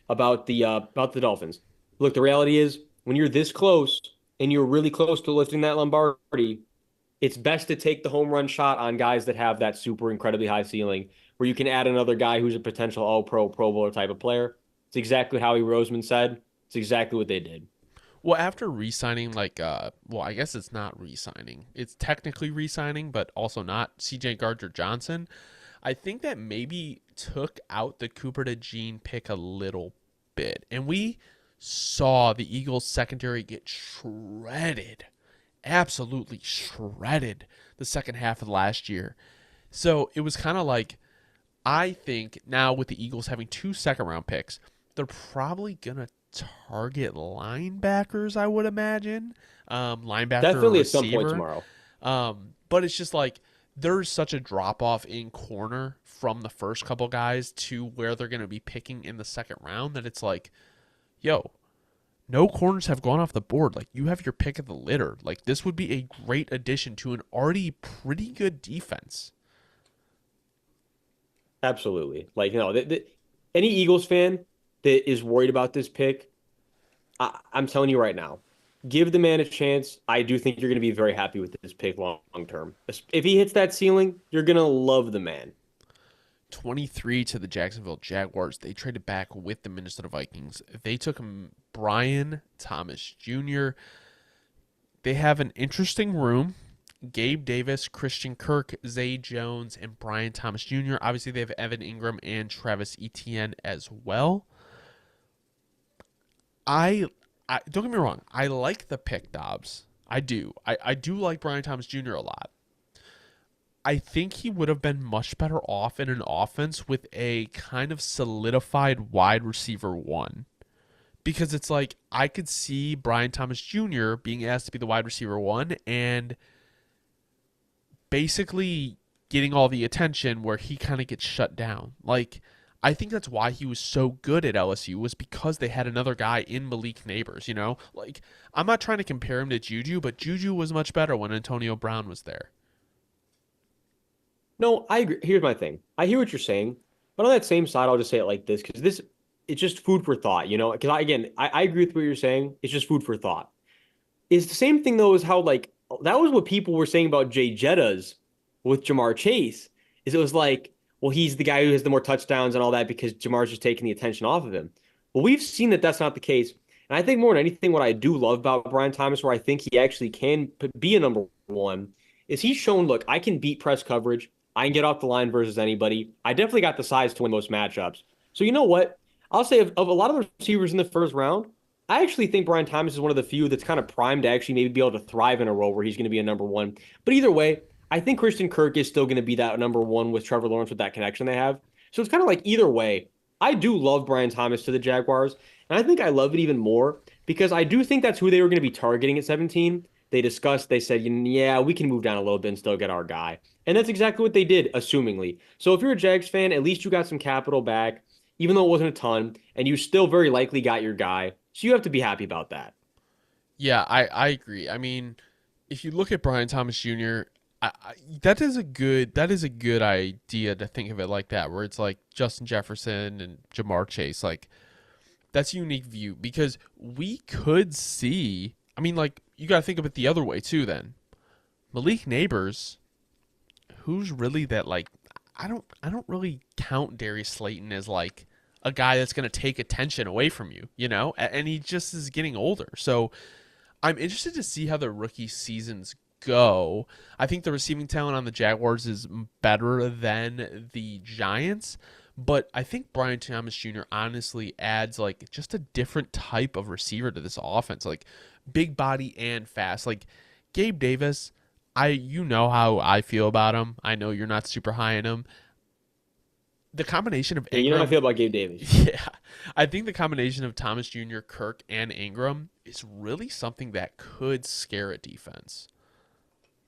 B: about the Dolphins. Look, the reality is when you're this close and you're really close to lifting that Lombardi, it's best to take the home run shot on guys that have that super incredibly high ceiling, where you can add another guy who's a potential All-Pro, Pro Bowler type of player. It's exactly how Roseman said. It's exactly what they did.
A: Well, after re-signing, I guess it's not re-signing. It's technically re-signing, but also not C.J. Gardner-Johnson. I think that maybe took out the Cooper DeJean pick a little bit, and we saw the Eagles secondary get shredded, absolutely shredded the second half of last year. So it was kind of like, I think now with the Eagles having 2 second-round picks, they're probably gonna target linebackers, I would imagine. Linebacker or
B: Definitely at some point
A: receiver.
B: tomorrow.
A: But it's just like there's such a drop off in corner from the first couple guys to where they're going to be picking in the second round that it's like, yo, no corners have gone off the board. Like, you have your pick of the litter. Like, this would be a great addition to an already pretty good defense.
B: Absolutely. Like, no, any Eagles fan that is worried about this pick, I'm telling you right now, give the man a chance. I do think you're going to be very happy with this pick long term. If he hits that ceiling, you're going to love the man.
A: 23 to the Jacksonville Jaguars. They traded back with the Minnesota Vikings. They took Brian Thomas Jr. They have an interesting room. Gabe Davis, Christian Kirk, Zay Jones, and Brian Thomas Jr. Obviously, they have Evan Ingram and Travis Etienne as well. I don't get me wrong. I like the pick, Dobbs. I do. I do like Brian Thomas Jr. a lot. I think he would have been much better off in an offense with a kind of solidified wide receiver one. Because it's like I could see Brian Thomas Jr. being asked to be the wide receiver one and basically getting all the attention where he kind of gets shut down. Like, I think that's why he was so good at LSU was because they had another guy in Malik Neighbors, you know? Like, I'm not trying to compare him to Juju, but Juju was much better when Antonio Brown was there.
B: No, I agree. Here's my thing. I hear what you're saying, but on that same side, I'll just say it like this because this it's just food for thought, you know? Because I agree with what you're saying. It's just food for thought. It's the same thing though as how like that was what people were saying about Jay Jettas with Jamar Chase. Is it was like, well, he's the guy who has the more touchdowns and all that because Jamar's just taking the attention off of him. But we've seen that that's not the case. And I think more than anything, what I do love about Brian Thomas, where I think he actually can be a number one, is he's shown, look, I can beat press coverage. I can get off the line versus anybody. I definitely got the size to win most matchups. So you know what? I'll say of a lot of the receivers in the first round, I actually think Brian Thomas is one of the few that's kind of primed to actually maybe be able to thrive in a role where he's going to be a number one. But either way, I think Christian Kirk is still going to be that number one with Trevor Lawrence with that connection they have. So it's kind of like either way. I do love Brian Thomas to the Jaguars, and I think I love it even more because I do think that's who they were going to be targeting at 17. They discussed, they said, yeah, we can move down a little bit and still get our guy. And that's exactly what they did, assumingly. So if you're a Jags fan, at least you got some capital back, even though it wasn't a ton, and you still very likely got your guy. So you have to be happy about that.
A: Yeah, I agree. I mean, if you look at Brian Thomas Jr., that is a good idea to think of it like that, where it's like Justin Jefferson and Jamar Chase. Like, that's a unique view because we could see. I mean, like, you got to think of it the other way too. Then Malik Neighbors, who's really that? Like, I don't really count Darius Slayton as like a guy that's going to take attention away from you, you know, and he just is getting older. So I'm interested to see how the rookie seasons go. I think the receiving talent on the Jaguars is better than the Giants, but I think Brian Thomas Jr. honestly adds like just a different type of receiver to this offense, like big body and fast. Like Gabe Davis, you know how I feel about him. I know you're not super high in him. The combination of
B: Yeah, you know how I
A: Ingram,
B: feel about Gabe Davis.
A: yeah, I think the combination of Thomas Jr., Kirk, and Ingram is really something that could scare a defense.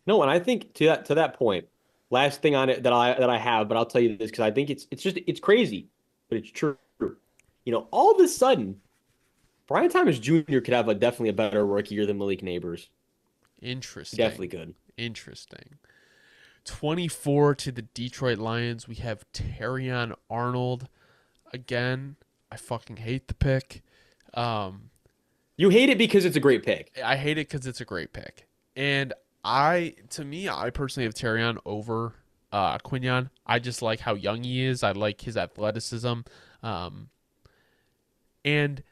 B: No, and I think to that point, last thing on it that I have, but I'll tell you this because I think it's just it's crazy, but it's true. You know, all of a sudden, Brian Thomas Jr. could have definitely a better rookie year than Malik Neighbors. He
A: Interesting.
B: definitely could.
A: Interesting. 24 to the Detroit Lions. We have Terrion Arnold. Again, I fucking hate the pick. Um,
B: You hate it because it's a great pick.
A: I hate it because it's a great pick. And to me, I personally have Terrion over Quinion. I just like how young he is. I like his athleticism. Um, and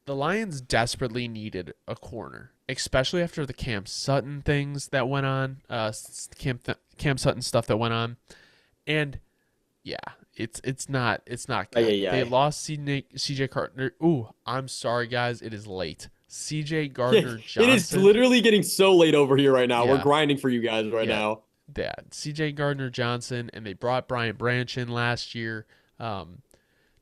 A: the Lions desperately needed a corner, especially after the Cam Sutton things that went on, Cam Sutton stuff that went on, and yeah, it's not
B: Ay,
A: good.
B: ay,
A: They
B: ay.
A: lost CJ Gardner. Ooh, I'm sorry guys, it is late. CJ
B: Yeah,
A: Gardner
B: it is
A: Johnson.
B: literally getting so late over here right now. We're
A: Yeah,
B: grinding for you guys right
A: yeah,
B: now.
A: that CJ Gardner Johnson, and they brought Brian Branch in last year. Um,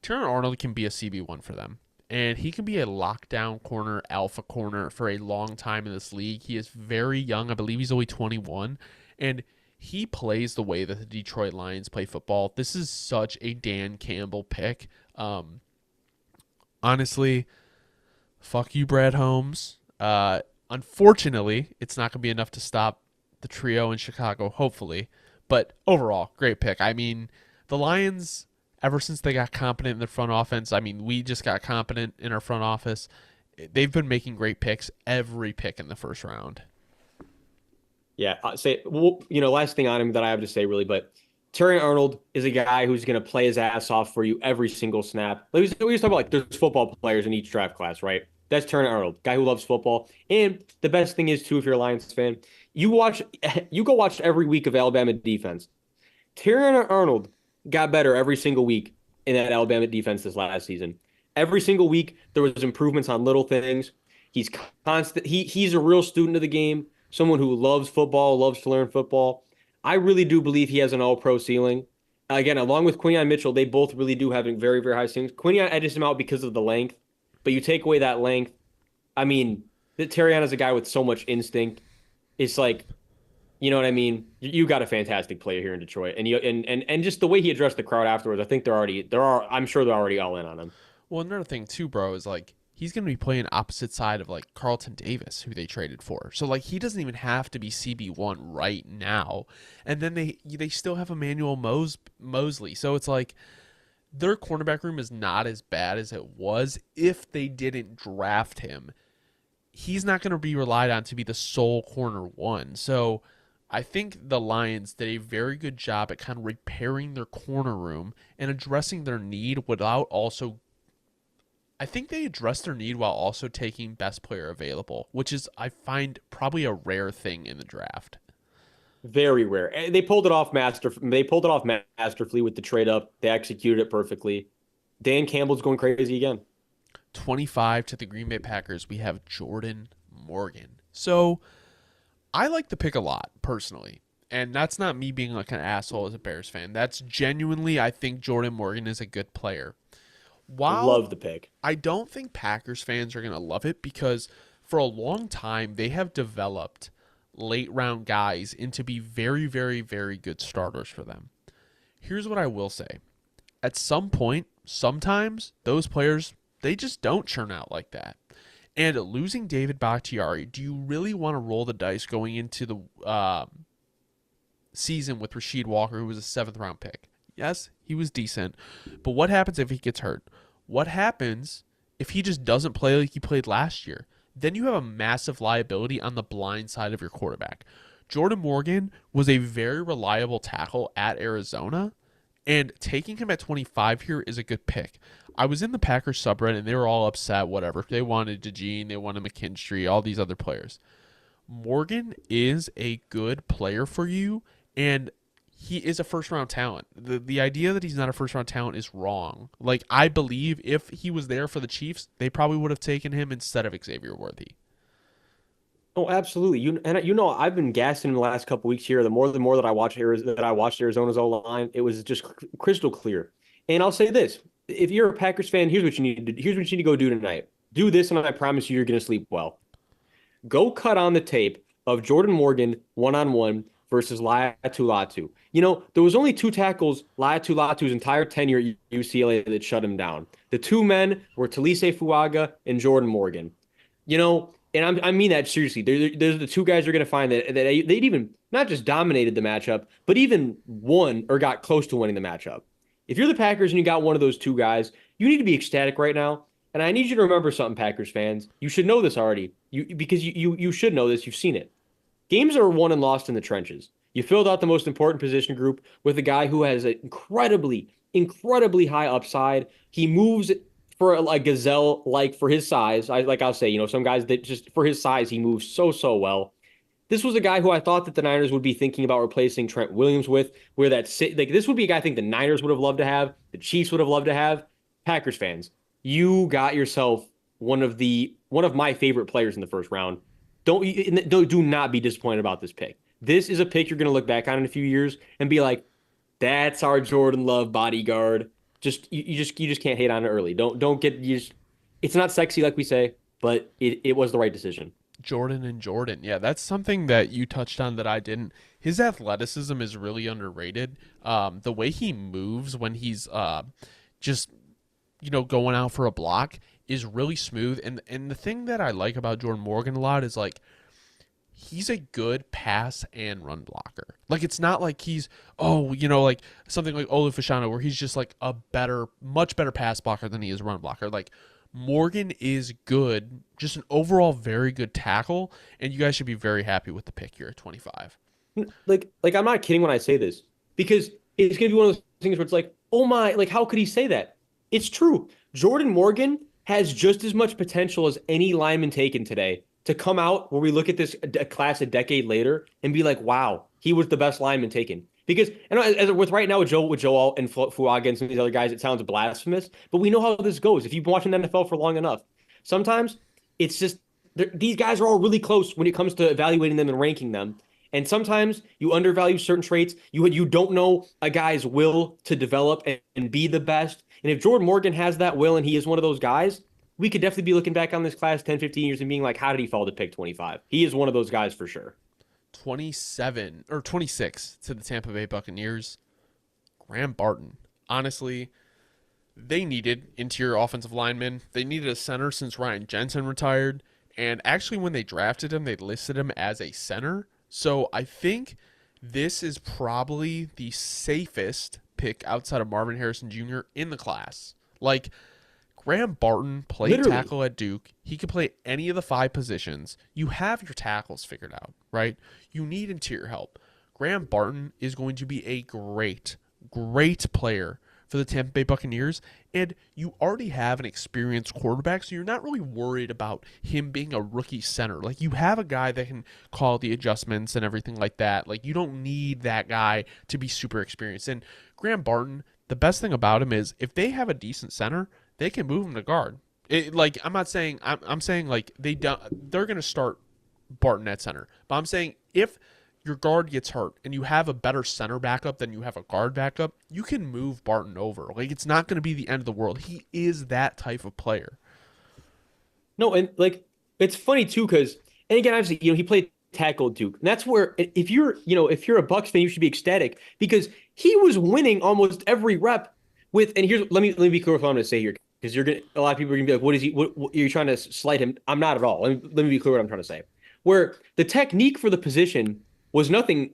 A: Terran Arnold can be a CB1 for them. And he can be a lockdown corner, alpha corner for a long time in this league. He is very young. I believe he's only 21. And he plays the way that the Detroit Lions play football. This is such a Dan Campbell pick. Honestly, fuck you, Brad Holmes. Unfortunately, it's not going to be enough to stop the trio in Chicago, hopefully. But overall, great pick. I mean, the Lions, ever since they got competent in the front offense, I mean, we just got competent in our front office. They've been making great picks every pick in the first round.
B: Yeah, I say, well, last thing on him that I have to say really, but Terry Arnold is a guy who's going to play his ass off for you every single snap. We used to talk about like there's football players in each draft class, right? That's Terry Arnold, guy who loves football. And the best thing is too, if you're a Lions fan, you watch, you go watch every week of Alabama defense. Terry Arnold got better every single week in that Alabama defense this last season. Every single week there was improvements on little things. He's constant. He's a real student of the game, someone who loves football, loves to learn football. I really do believe he has an all-pro ceiling. Again, along with Quinion Mitchell, they both really do have very, very high ceilings. Quinion edges him out because of the length, but you take away that length. I mean, Terrion is a guy with so much instinct. It's like You know what I mean? You got a fantastic player here in Detroit, and and just the way he addressed the crowd afterwards, I think I'm sure they're already all in on him.
A: Well, another thing too, bro, is like he's going to be playing opposite side of like Carlton Davis, who they traded for. So like he doesn't even have to be CB1 right now. And then they still have Emmanuel Mosley. So it's like their cornerback room is not as bad as it was if they didn't draft him. He's not going to be relied on to be the sole corner one. So I think the Lions did a very good job at kind of repairing their corner room and addressing their need without also I think they addressed their need while also taking best player available, which is I find probably a rare thing in the draft.
B: Very rare. And they pulled it off masterfully with the trade up. They executed it perfectly. Dan Campbell's going crazy again.
A: 25 to the Green Bay Packers, we have Jordan Morgan. So I like the pick a lot personally. And that's not me being like an asshole as a Bears fan. That's genuinely, I think Jordan Morgan is a good player. While
B: Love the pick.
A: I don't think Packers fans are going to love it because for a long time they have developed late round guys into be very, very, very good starters for them. Here's what I will say. At some point, sometimes those players, they just don't churn out like that. And losing David Bakhtiari, do you really want to roll the dice going into the season with Rasheed Walker, who was a seventh round pick? Yes, he was decent. But what happens if he gets hurt? What happens if he just doesn't play like he played last year? Then you have a massive liability on the blind side of your quarterback. Jordan Morgan was a very reliable tackle at Arizona, and taking him at 25 here is a good pick. I was in the Packers subreddit, and they were all upset, whatever. They wanted DeGene, they wanted McKinstry, all these other players. Morgan is a good player for you, and he is a first round talent. The idea that he's not a first round talent is wrong. Like I believe if he was there for the Chiefs, they probably would have taken him instead of Xavier Worthy.
B: Oh, absolutely. I've been gassing in the last couple weeks here. The more that I watched Arizona's O line, it was just crystal clear. And I'll say this: if you're a Packers fan, here's what you need to go do tonight. Do this, and I promise you, you're going to sleep well. Go cut on the tape of Jordan Morgan one-on-one versus Laiatu Latu. There was only two tackles Laiatu Latu's entire tenure at UCLA that shut him down. The two men were Talise Fuaga and Jordan Morgan. And I mean that seriously. They're the two guys you're going to find that they'd even not just dominated the matchup, but even won or got close to winning the matchup. If you're the Packers and you got one of those two guys, you need to be ecstatic right now. And I need you to remember something, Packers fans. You should know this already. You should know this. You've seen it. Games are won and lost in the trenches. You filled out the most important position group with a guy who has an incredibly, incredibly high upside. He moves for a gazelle, like for his size. I'll say, some guys that just for his size, he moves so well. This was a guy who I thought that the Niners would be thinking about replacing Trent Williams with, where this would be a guy I think the Niners would have loved to have, the Chiefs would have loved to have. Packers fans, you got yourself one of my favorite players in the first round. Do not be disappointed about this pick. This is a pick you're going to look back on in a few years and be like, that's our Jordan Love bodyguard. You just can't hate on it early. Don't get you just, it's not sexy like we say, but it was the right decision.
A: Jordan and Jordan. Yeah, that's something that you touched on that I didn't. His athleticism is really underrated. The way he moves when he's just going out for a block is really smooth. And the thing that I like about Jordan Morgan a lot is like he's a good pass and run blocker. Like it's not like he's like something like Olu Fashanu where he's just like a much better pass blocker than he is run blocker. Like Morgan is good, just an overall very good tackle, and you guys should be very happy with the pick here at 25.
B: Like I'm not kidding when I say this because it's gonna be one of those things where it's like, oh my, like how could he say that? It's true. Jordan Morgan has just as much potential as any lineman taken today to come out where we look at this class a decade later and be like, wow, he was the best lineman taken. Because as with right now with Joel and Fuaga and some of these other guys, it sounds blasphemous, but we know how this goes. If you've been watching the NFL for long enough, sometimes it's just these guys are all really close when it comes to evaluating them and ranking them. And sometimes you undervalue certain traits. You don't know a guy's will to develop and be the best. And if Jordan Morgan has that will and he is one of those guys, we could definitely be looking back on this class 10, 15 years and being like, how did he fall to pick 25? He is one of those guys for sure.
A: 27 or 26 to the Tampa Bay Buccaneers. Graham Barton. Honestly, they needed interior offensive linemen. They needed a center since Ryan Jensen retired. And actually, when they drafted him, they listed him as a center. So I think this is probably the safest pick outside of Marvin Harrison Jr. in the class. Like, Graham Barton played
B: Literally.
A: tackle at Duke. He could play any of the 5 positions. You have your tackles figured out, right? You need interior help. Graham Barton is going to be a great player for the Tampa Bay Buccaneers, and you already have an experienced quarterback, so you're not really worried about him being a rookie center. Like, you have a guy that can call the adjustments and everything like that. Like, you don't need that guy to be super experienced. And Graham Barton, the best thing about him is if they have a decent center, they can move him to guard. Like, I'm not saying I'm saying like they're going to start Barton at center, but I'm saying if your guard gets hurt and you have a better center backup than you have a guard backup, you can move Barton over. Like, it's not going to be the end of the world. He is that type of player.
B: No, and like it's funny too, because and again, obviously, he played tackle at Duke. And that's where if you're a Bucks fan, you should be ecstatic because he was winning almost every rep with. And here's let me be clear with what I'm going to say here because you're gonna a lot of people are gonna be like, what is he? What you're trying to slight him? I'm not at all. Let me be clear what I'm trying to say. Where the technique for the position was nothing,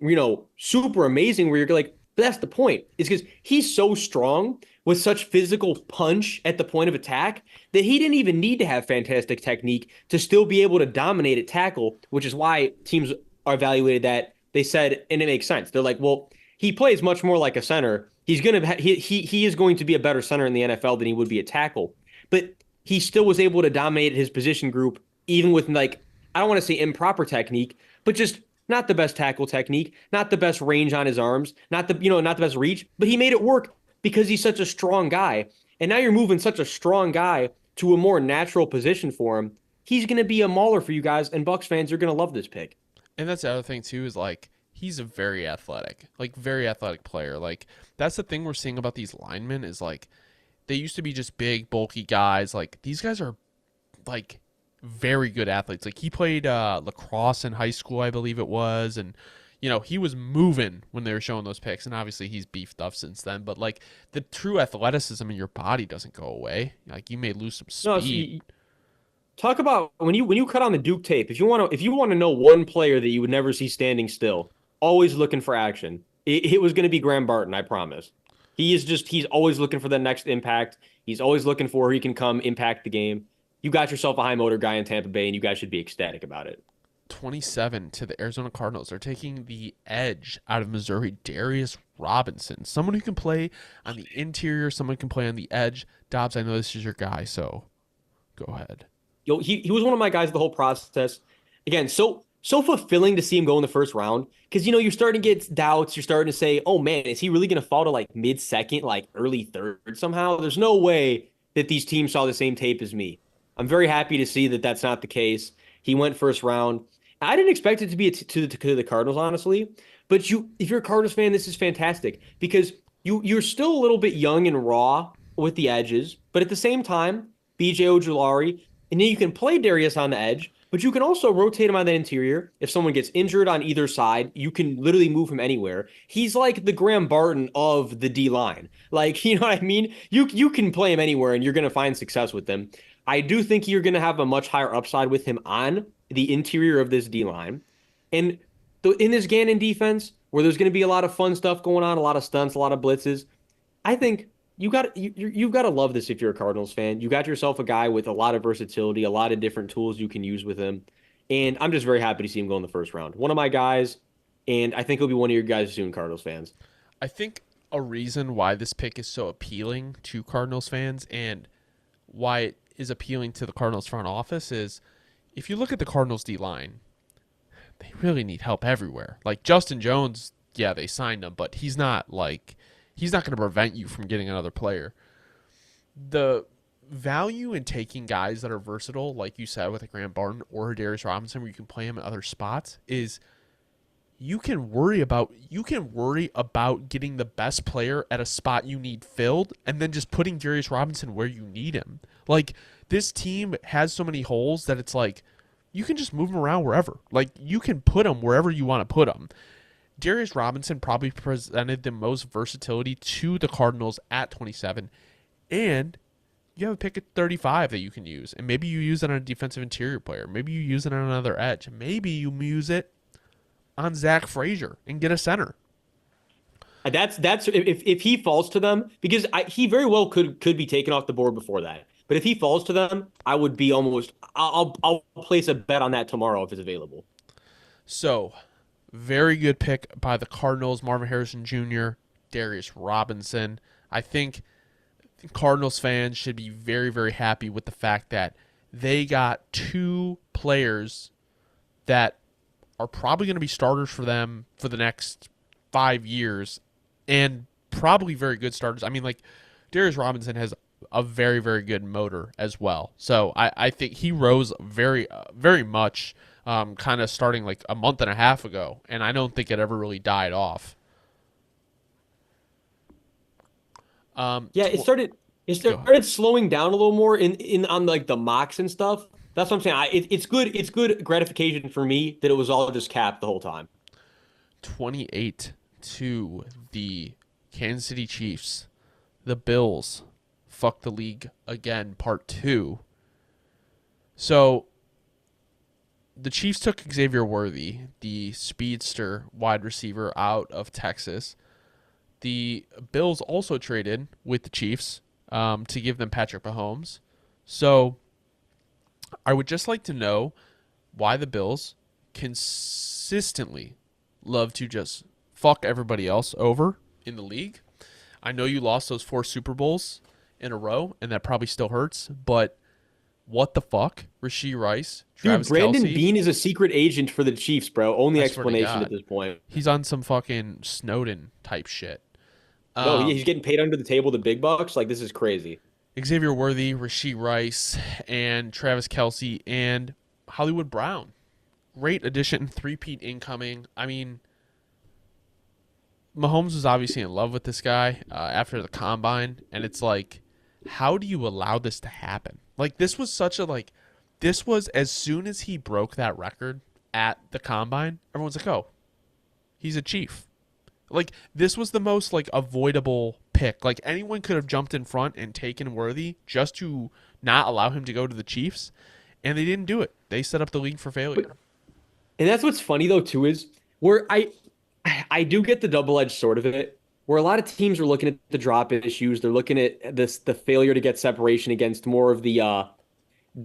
B: super amazing. Where you're like, but that's the point. Is because he's so strong with such physical punch at the point of attack that he didn't even need to have fantastic technique to still be able to dominate at tackle, which is why teams are evaluated that. They said, and it makes sense. They're like, well, he plays much more like a center. He is going to be a better center in the NFL than he would be a tackle. But he still was able to dominate his position group, even with like, I don't want to say improper technique, but just not the best tackle technique, not the best range on his arms, not the best reach, but he made it work because he's such a strong guy. And now you're moving such a strong guy to a more natural position for him. He's going to be a mauler for you guys, and Bucks fans are going to love this pick.
A: And that's the other thing too is like he's a very athletic player. Like, that's the thing we're seeing about these linemen is like they used to be just big, bulky guys. Like, these guys are like very good athletes. Like, he played lacrosse in high school, I believe it was, and he was moving when they were showing those pics, and obviously he's beefed up since then. But like the true athleticism in your body doesn't go away. Like, you may lose some
B: No,
A: speed.
B: talk about when you cut on the Duke tape. If you want to know one player that you would never see standing still, always looking for action. It was going to be Graham Barton, I promise. He's always looking for the next impact. He's always looking for where he can come impact the game. You got yourself a high motor guy in Tampa Bay, and you guys should be ecstatic about it.
A: 27 to the Arizona Cardinals. They're taking the edge out of Missouri, Darius Robinson. Someone who can play on the interior, someone who can play on the edge. Dobbs, I know this is your guy, so go ahead.
B: He was one of my guys the whole process. Again, so fulfilling to see him go in the first round because you're starting to get doubts. You're starting to say, "Oh man, is he really going to fall to like mid second, like early third somehow?" There's no way that these teams saw the same tape as me. I'm very happy to see that that's not the case. He went first round. I didn't expect it to be to the Cardinals, honestly. But if you're a Cardinals fan, this is fantastic because you're still a little bit young and raw with the edges, but at the same time, BJ Ojulari, and then you can play Darius on the edge, but you can also rotate him on the interior. If someone gets injured on either side, you can literally move him anywhere. He's like the Graham Barton of the D line. Like, you know what I mean? You can play him anywhere and you're going to find success with him. I do think you're going to have a much higher upside with him on the interior of this D line. And in this Gannon defense, where there's going to be a lot of fun stuff going on, a lot of stunts, a lot of blitzes, I think you've got to love this if you're a Cardinals fan. You got yourself a guy with a lot of versatility, a lot of different tools you can use with him. And I'm just very happy to see him go in the first round. One of my guys, and I think he'll be one of your guys soon, Cardinals fans.
A: I think a reason why this pick is so appealing to Cardinals fans and why it is appealing to the Cardinals front office is if you look at the Cardinals D line, they really need help everywhere. Like Justin Jones, yeah, they signed him, but he's not going to prevent you from getting another player. The value in taking guys that are versatile, like you said with a Graham Barton or a Darius Robinson, where you can play him in other spots, is you can worry about getting the best player at a spot you need filled, and then just putting Darius Robinson where you need him. Like, this team has so many holes that it's like you can just move him around wherever. Like, you can put him wherever you want to put him. Darius Robinson probably presented the most versatility to the Cardinals at 27, and you have a pick at 35 that you can use, and maybe you use it on a defensive interior player. Maybe you use it on another edge. Maybe you use it on Zach Frazier and get a center.
B: That's if he falls to them, because he very well could be taken off the board before that. But if he falls to them, I would be almost I'll place a bet on that tomorrow if it's available.
A: So, very good pick by the Cardinals. Marvin Harrison Jr., Darius Robinson. I think Cardinals fans should be very, very happy with the fact that they got two players that are probably going to be starters for them for the next 5 years, and probably very good starters. I mean, like, Darius Robinson has a very, very good motor as well. So I think he rose very, very much, kind of starting like a month and a half ago, and I don't think it ever really died off.
B: Yeah, it started slowing down a little more in on like the mocks and stuff. That's what I'm saying. It's good gratification for me that it was all just capped the whole time.
A: 28 to the Kansas City Chiefs. The Bills fuck the league again, part 2. So the Chiefs took Xavier Worthy, the speedster wide receiver out of Texas. The Bills also traded with the Chiefs to give them Patrick Mahomes. So I would just like to know why the Bills consistently love to just fuck everybody else over in the league. I know you lost those 4 Super Bowls in a row, and that probably still hurts, but what the fuck? Rashee Rice,
B: Dude,
A: Travis
B: Brandon
A: Kelce.
B: Bean is a secret agent for the Chiefs, bro. Only
A: I swear to
B: explanation at
A: God.
B: this point.
A: He's on some fucking Snowden type shit.
B: No, he's
A: Um,
B: getting paid under the table the big bucks. Like this is crazy.
A: Xavier Worthy, Rashee Rice, and Travis Kelce, and Hollywood Brown. Great addition, three-peat incoming. I mean, Mahomes was obviously in love with this guy after the combine, and it's like, how do you allow this to happen? Like, this was such a, like, this was as soon as he broke that record at the combine, everyone's like, oh, he's a Chief. Like, this was the most, like, avoidable pick. Like, anyone could have jumped in front and taken Worthy just to not allow him to go to the Chiefs, and they didn't do it. They set up the league for failure.
B: And that's what's funny though too is where I do get the double-edged sword of it, where a lot of teams are looking at the drop issues. They're looking at the failure to get separation against more of the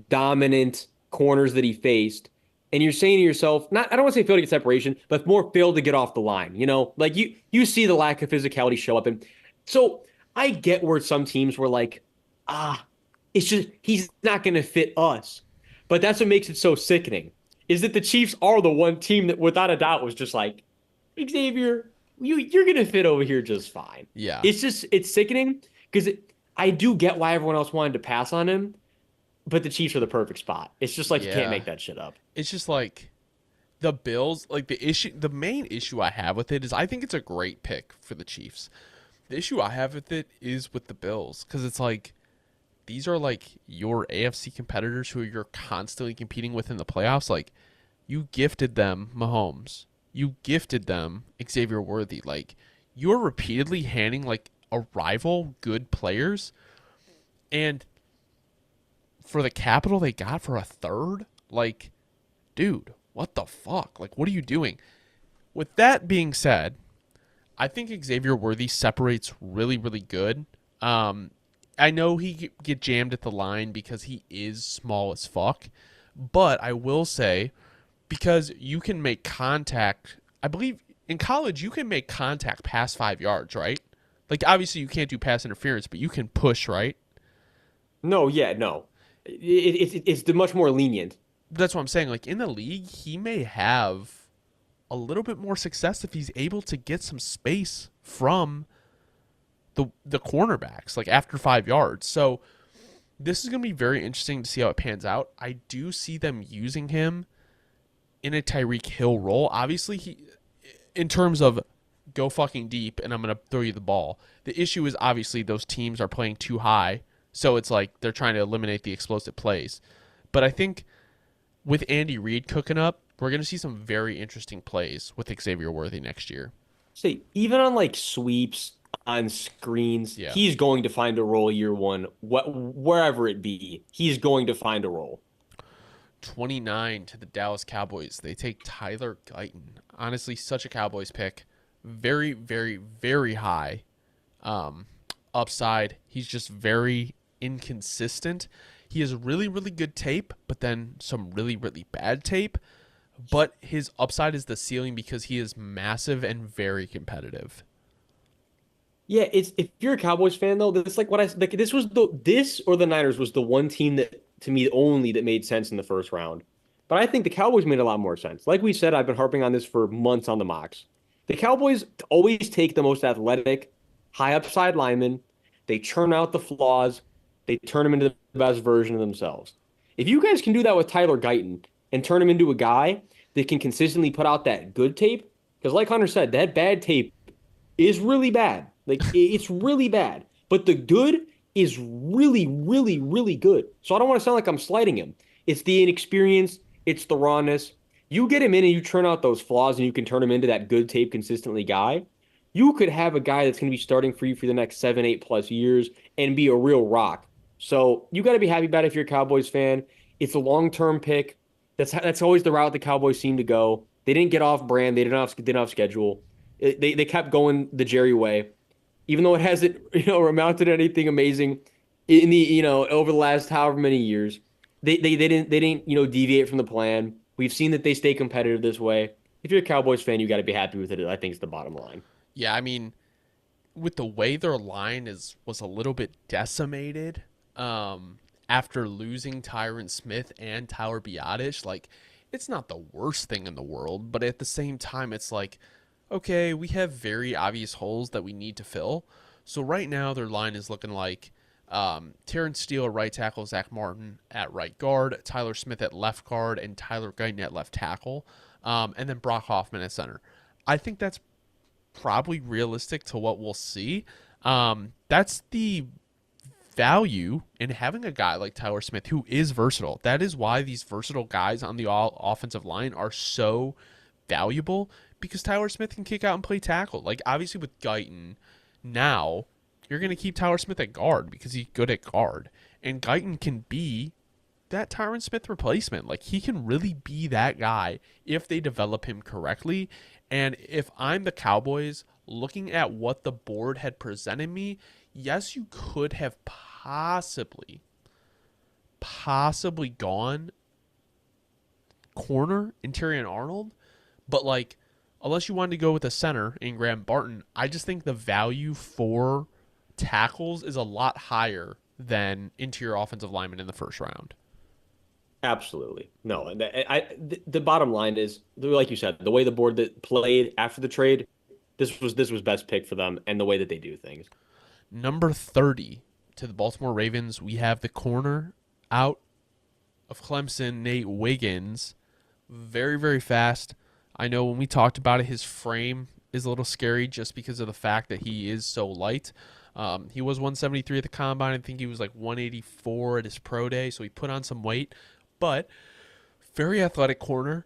B: dominant corners that he faced. And you're saying to yourself, not I don't want to say fail to get separation, but more fail to get off the line. You know, like you see the lack of physicality show up. And so I get where some teams were like, it's just he's not gonna fit us. But that's what makes it so sickening, is that the Chiefs are the one team that without a doubt was just like, Xavier, you're gonna fit over here just fine.
A: Yeah.
B: It's sickening because I do get why everyone else wanted to pass on him, but the Chiefs are the perfect spot. It's just like you can't
A: Yeah.
B: make that shit up.
A: It's just like the Bills, like the main issue I have with it is I think it's a great pick for the Chiefs. The issue I have with it is with the Bills, because it's like these are like your AFC competitors who you're constantly competing with in the playoffs. Like, you gifted them Mahomes, you gifted them Xavier Worthy. Like, you're repeatedly handing like a rival good players, and for the capital they got for a third, like, dude, what the fuck? Like, what are you doing? With that being said, I think Xavier Worthy separates really, really good. I know he get jammed at the line because he is small as fuck, but I will say, because you can make contact, I believe in college you can make contact past 5 yards, right? Like, obviously you can't do pass interference, but you can push, right?
B: No, yeah, no. It's the much more lenient.
A: That's what I'm saying. Like, in the league, he may have a little bit more success if he's able to get some space from the cornerbacks, like after 5 yards. So this is going to be very interesting to see how it pans out. I do see them using him in a Tyreek Hill role. Obviously, he, in terms of go fucking deep and I'm going to throw you the ball. The issue is obviously those teams are playing too high, so it's like they're trying to eliminate the explosive plays. But I think with Andy Reid cooking up, we're going to see some very interesting plays with Xavier Worthy next year.
B: Say, even on like sweeps on screens,
A: Yeah.
B: he's going to find a role year one, wherever it be. He's going to find a role.
A: 29 to the Dallas Cowboys. They take Tyler Guyton. Honestly, such a Cowboys pick. Very, very, very high upside. He's just very inconsistent. He has really, really good tape, but then some really, really bad tape. But his upside is the ceiling because he is massive and very competitive.
B: Yeah, it's if you're a Cowboys fan though, this like what I like. This or the Niners was the one team that to me only that made sense in the first round. But I think the Cowboys made a lot more sense. Like we said, I've been harping on this for months on the mocks. The Cowboys always take the most athletic, high upside linemen. They churn out the flaws. They turn them into the best version of themselves. If you guys can do that with Tyler Guyton and turn him into a guy that can consistently put out that good tape, because like Hunter said, that bad tape is really bad. Like it's really bad. But the good is really, really, really good. So I don't want to sound like I'm slighting him. It's the inexperience, it's the rawness. You get him in and you turn out those flaws and you can turn him into that good tape consistently guy. You could have a guy that's going to be starting for you for the next 7, 8+ years and be a real rock. So you got to be happy about it if you're a Cowboys fan. It's a long-term pick. That's always the route the Cowboys seem to go. They didn't get off brand. They didn't have schedule. They kept going the Jerry way, even though it hasn't amounted to anything amazing in the over the last however many years. They didn't deviate from the plan. We've seen that they stay competitive this way. If you're a Cowboys fan, you got to be happy with it. I think is the bottom line.
A: Yeah, I mean, with the way their line was a little bit decimated after losing Tyron Smith and Tyler Biadasz, like it's not the worst thing in the world, but at the same time it's like, okay, we have very obvious holes that we need to fill. So right now their line is looking like Terrence Steele at right tackle, Zach Martin at right guard, Tyler Smith at left guard, and Tyler Guyton at left tackle, and then Brock Hoffman at center. I think that's probably realistic to what we'll see. That's the value in having a guy like Tyler Smith who is versatile. That is why these versatile guys on the offensive line are so valuable because Tyler Smith can kick out and play tackle. Like obviously with Guyton, now you're going to keep Tyler Smith at guard because he's good at guard. And Guyton can be that Tyron Smith replacement. Like he can really be that guy if they develop him correctly. And if I'm the Cowboys looking at what the board had presented me, yes, you could have possibly gone corner interior and Arnold, but like unless you wanted to go with a center in Graham Barton, I just think the value for tackles is a lot higher than interior offensive linemen in the first round.
B: Absolutely. No, and the bottom line is, like you said, the way the board that played after the trade, this was best pick for them and the way that they do things.
A: Number 30 to the Baltimore Ravens, we have the corner out of Clemson, Nate Wiggins. Very, very fast. I know when we talked about it, his frame is a little scary just because of the fact that he is so light. He was 173 at the combine. I think he was like 184 at his pro day, so he put on some weight. But very athletic corner.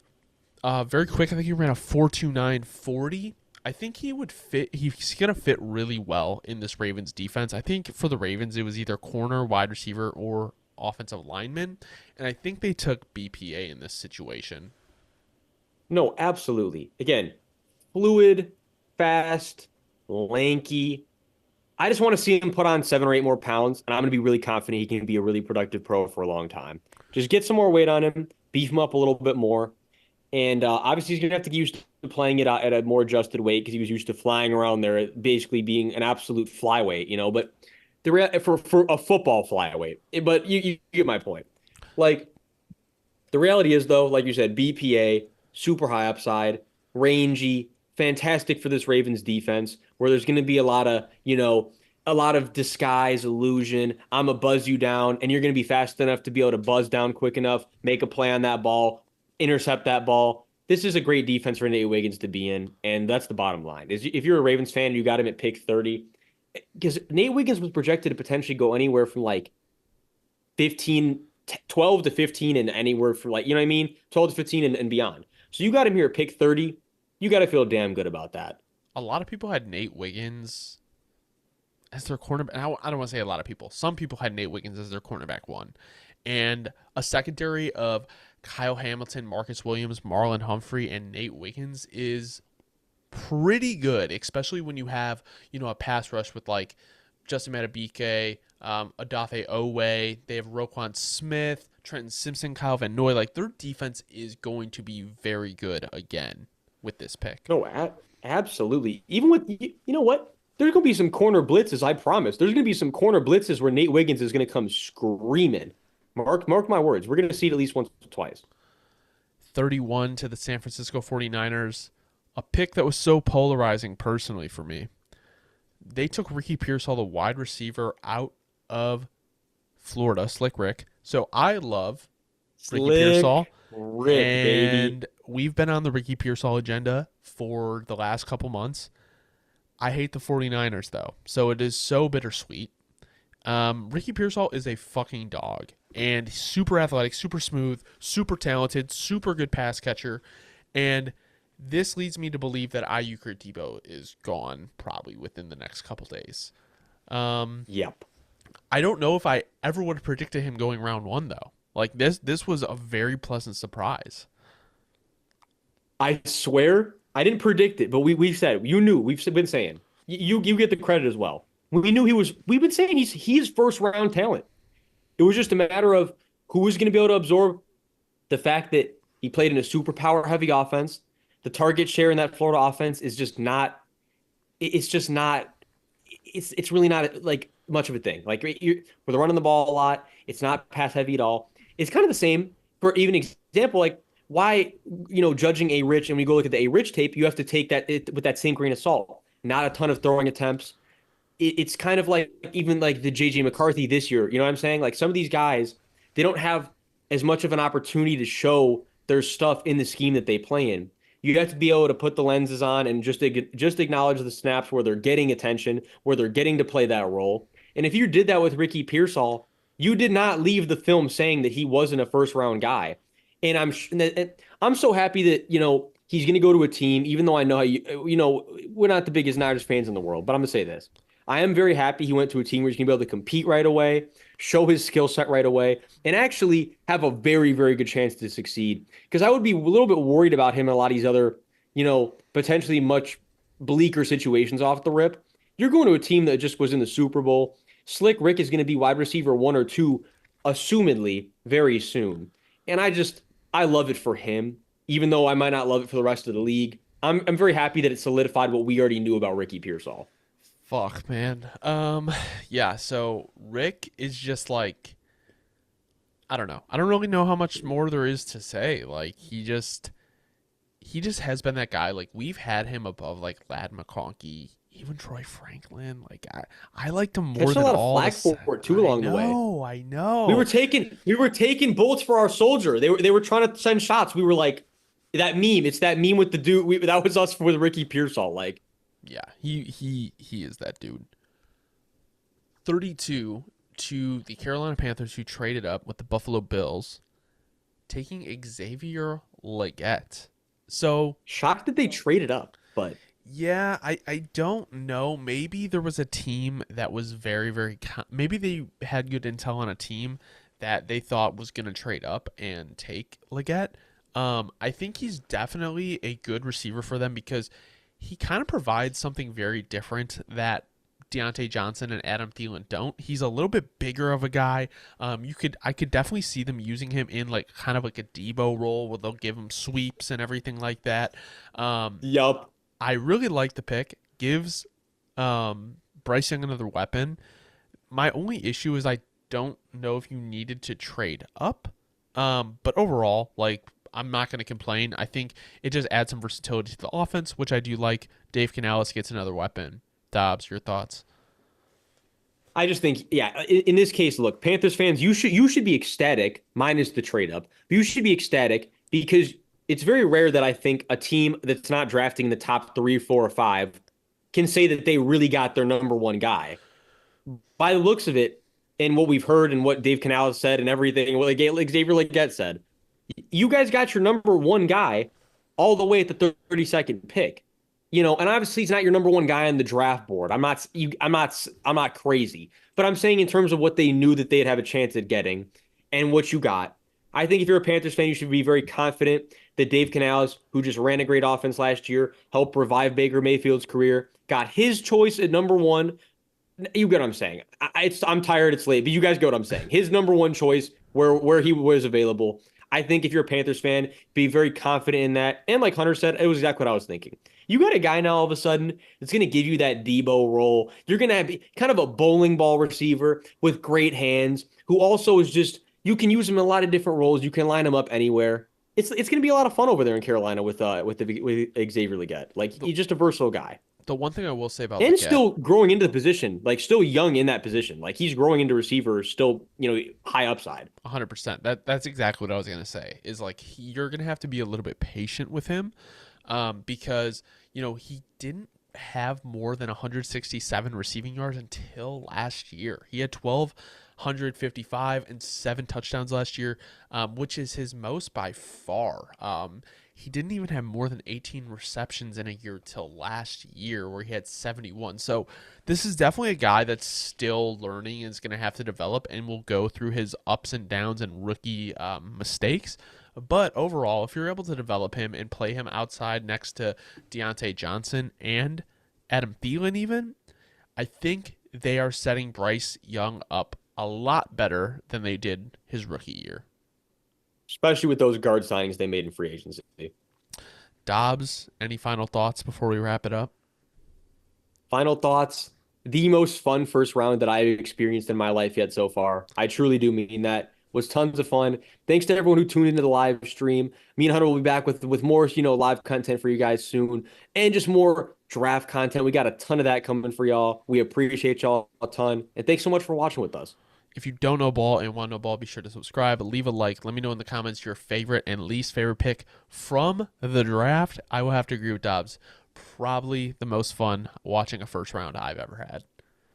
A: Very quick. I think he ran a 4.29 40. I think he would fit. He's going to fit really well in this Ravens defense. I think for the Ravens, it was either corner, wide receiver, or offensive lineman. And I think they took BPA in this situation.
B: No, absolutely. Again, fluid, fast, lanky. I just want to see him put on 7 or 8 more pounds, and I'm going to be really confident he can be a really productive pro for a long time. Just get some more weight on him, beef him up a little bit more. And obviously, he's going to have to get used to playing it out at a more adjusted weight because he was used to flying around there, basically being an absolute flyweight. But for a football flyweight. But you get my point. Like the reality is, though, like you said, BPA, super high upside, rangy, fantastic for this Ravens defense, where there's going to be a lot of disguise, illusion. I'm going to buzz you down, and you're going to be fast enough to be able to buzz down quick enough, make a play on that ball, intercept that ball. This is a great defense for Nate Wiggins to be in, and that's the bottom line. If you're a Ravens fan, you got him at pick 30, because Nate Wiggins was projected to potentially go anywhere from like 15 12 to 15 and anywhere for like, you know what I mean? 12 to 15 and beyond. So you got him here at pick 30. You got to feel damn good about that.
A: A lot of people had Nate Wiggins as their cornerback. I don't want to say a lot of people. Some people had Nate Wiggins as their cornerback one. And a secondary of Kyle Hamilton, Marcus Williams, Marlon Humphrey, and Nate Wiggins is pretty good, especially when you have, a pass rush with like Justin Matabike, Adafe Owe. They have Roquan Smith, Trenton Simpson, Kyle Van Noy. Like their defense is going to be very good again with this pick.
B: No, absolutely. Even with, you know what? There's going to be some corner blitzes, I promise. There's going to be some corner blitzes where Nate Wiggins is going to come screaming. Mark my words. We're going to see it at least once or twice.
A: 31 to the San Francisco 49ers, a pick that was so polarizing personally for me. They took Ricky Pearsall, the wide receiver, out of Florida, Slick Rick. So I love Ricky Pearsall.
B: Rick,
A: and
B: baby.
A: we've been on the Ricky Pearsall agenda for the last couple months. I hate the 49ers, though. So it is so bittersweet. Ricky Pearsall is a fucking dog. And super athletic, super smooth, super talented, super good pass catcher. And this leads me to believe that Ayuk or Debo is gone probably within the next couple days.
B: Yep.
A: I don't know if I ever would have predicted him going round one, though. Like, this was a very pleasant surprise.
B: I swear I didn't predict it, but we said you knew. We've been saying you get the credit as well. We knew he was. We've been saying he's first round talent. It was just a matter of who was going to be able to absorb the fact that he played in a super power heavy offense. The target share in that Florida offense is just not. It's just not. It's really not like much of a thing. Like where they're running the ball a lot. It's not pass heavy at all. It's kind of the same for even example like why judging A Rich and when you go look at the A Rich tape you have to take that with that same grain of salt. Not a ton of throwing attempts. It's kind of like even like the JJ McCarthy this year. You know what I'm saying? Like some of these guys, they don't have as much of an opportunity to show their stuff in the scheme that they play in. You have to be able to put the lenses on and just acknowledge the snaps where they're getting attention, where they're getting to play that role. And if you did that with Ricky Pearsall, you did not leave the film saying that he wasn't a first round guy. And I'm so happy that he's going to go to a team, even though I know we're not the biggest Niners fans in the world, but I'm going to say this. I am very happy he went to a team where he's going to be able to compete right away, show his skill set right away, and actually have a very, very good chance to succeed. Because I would be a little bit worried about him in a lot of these other, potentially much bleaker situations off the rip. You're going to a team that just was in the Super Bowl. Slick Rick is going to be wide receiver 1 or 2, assumedly, very soon. And I love it for him, even though I might not love it for the rest of the league. I'm very happy that it solidified what we already knew about Ricky Pearsall.
A: Fuck, man. Yeah, so Rick is just like, I don't know. I don't really know how much more there is to say. Like, he just has been that guy. Like, we've had him above, like, Lad McConkey, even Troy Franklin. Like, I liked him more than all.
B: Catch a lot of flack for it, too, along the way.
A: I know.
B: We were taking bullets for our soldier. They were trying to send shots. We were like, that meme. It's that meme with the dude. That was us with Ricky Pearsall. Like,
A: yeah, he is that dude. 32 to the Carolina Panthers, who traded up with the Buffalo Bills, taking Xavier Legette. So
B: shocked that they traded up, but
A: yeah, I don't know. Maybe there was a team that was very, very maybe they had good intel on a team that they thought was going to trade up and take Legette. I think he's definitely a good receiver for them because he kind of provides something very different that Deontay Johnson and Adam Thielen don't. He's a little bit bigger of a guy. I could definitely see them using him in like kind of like a Debo role where they'll give him sweeps and everything like that.
B: Yup.
A: I really like the pick. Gives Bryce Young another weapon. My only issue is I don't know if you needed to trade up. But overall, like, I'm not going to complain. I think it just adds some versatility to the offense, which I do like. Dave Canales gets another weapon. Dobbs, your thoughts?
B: I just think, yeah, in this case, look, Panthers fans, you should be ecstatic, minus the trade up. But you should be ecstatic because it's very rare that I think a team that's not drafting the top 3, 4, or 5 can say that they really got their number one guy. By the looks of it, and what we've heard and what Dave Canales said and everything, what like Xavier Leggett said, you guys got your number one guy all the way at the 32nd pick. And obviously he's not your number one guy on the draft board. I'm not crazy, but I'm saying in terms of what they knew that they'd have a chance at getting and what you got. I think if you're a Panthers fan, you should be very confident that Dave Canales, who just ran a great offense last year, helped revive Baker Mayfield's career, got his choice at number one. You get what I'm saying. I'm tired. It's late, but you guys get what I'm saying. His number one choice, where he was available. I think if you're a Panthers fan, be very confident in that. And like Hunter said, it was exactly what I was thinking. You got a guy now all of a sudden that's going to give you that Debo role. You're going to have kind of a bowling ball receiver with great hands, who also is just, you can use him in a lot of different roles. You can line him up anywhere. It's going to be a lot of fun over there in Carolina with Xavier Leggett. Like,
A: The,
B: he's just a versatile guy.
A: the one thing I will say about
B: And
A: Leggett,
B: still growing into the position, like still young in that position. Like, he's growing into receiver, still, high upside.
A: 100%. That's exactly what I was gonna say. Is like you're gonna have to be a little bit patient with him, because he didn't have more than 167 receiving yards until last year. He had 1,255 and 7 touchdowns last year, which is his most by far. He didn't even have more than 18 receptions in a year till last year, where he had 71. So this is definitely a guy that's still learning and is going to have to develop and will go through his ups and downs and rookie mistakes. But overall, if you're able to develop him and play him outside next to Deontay Johnson and Adam Thielen even, I think they are setting Bryce Young up a lot better than they did his rookie year.
B: Especially with those guard signings they made in free agency.
A: Dobbs, any final thoughts before we wrap it up?
B: Final thoughts. The most fun first round that I've experienced in my life yet so far. I truly do mean that. Was tons of fun. Thanks to everyone who tuned into the live stream. Me and Hunter will be back with more, live content for you guys soon, and just more draft content. We got a ton of that coming for y'all. We appreciate y'all a ton, and thanks so much for watching with us.
A: If you don't know ball and want to know ball, be sure to subscribe, leave a like. Let me know in the comments your favorite and least favorite pick from the draft. I will have to agree with Dobbs. Probably the most fun watching a first round I've ever had.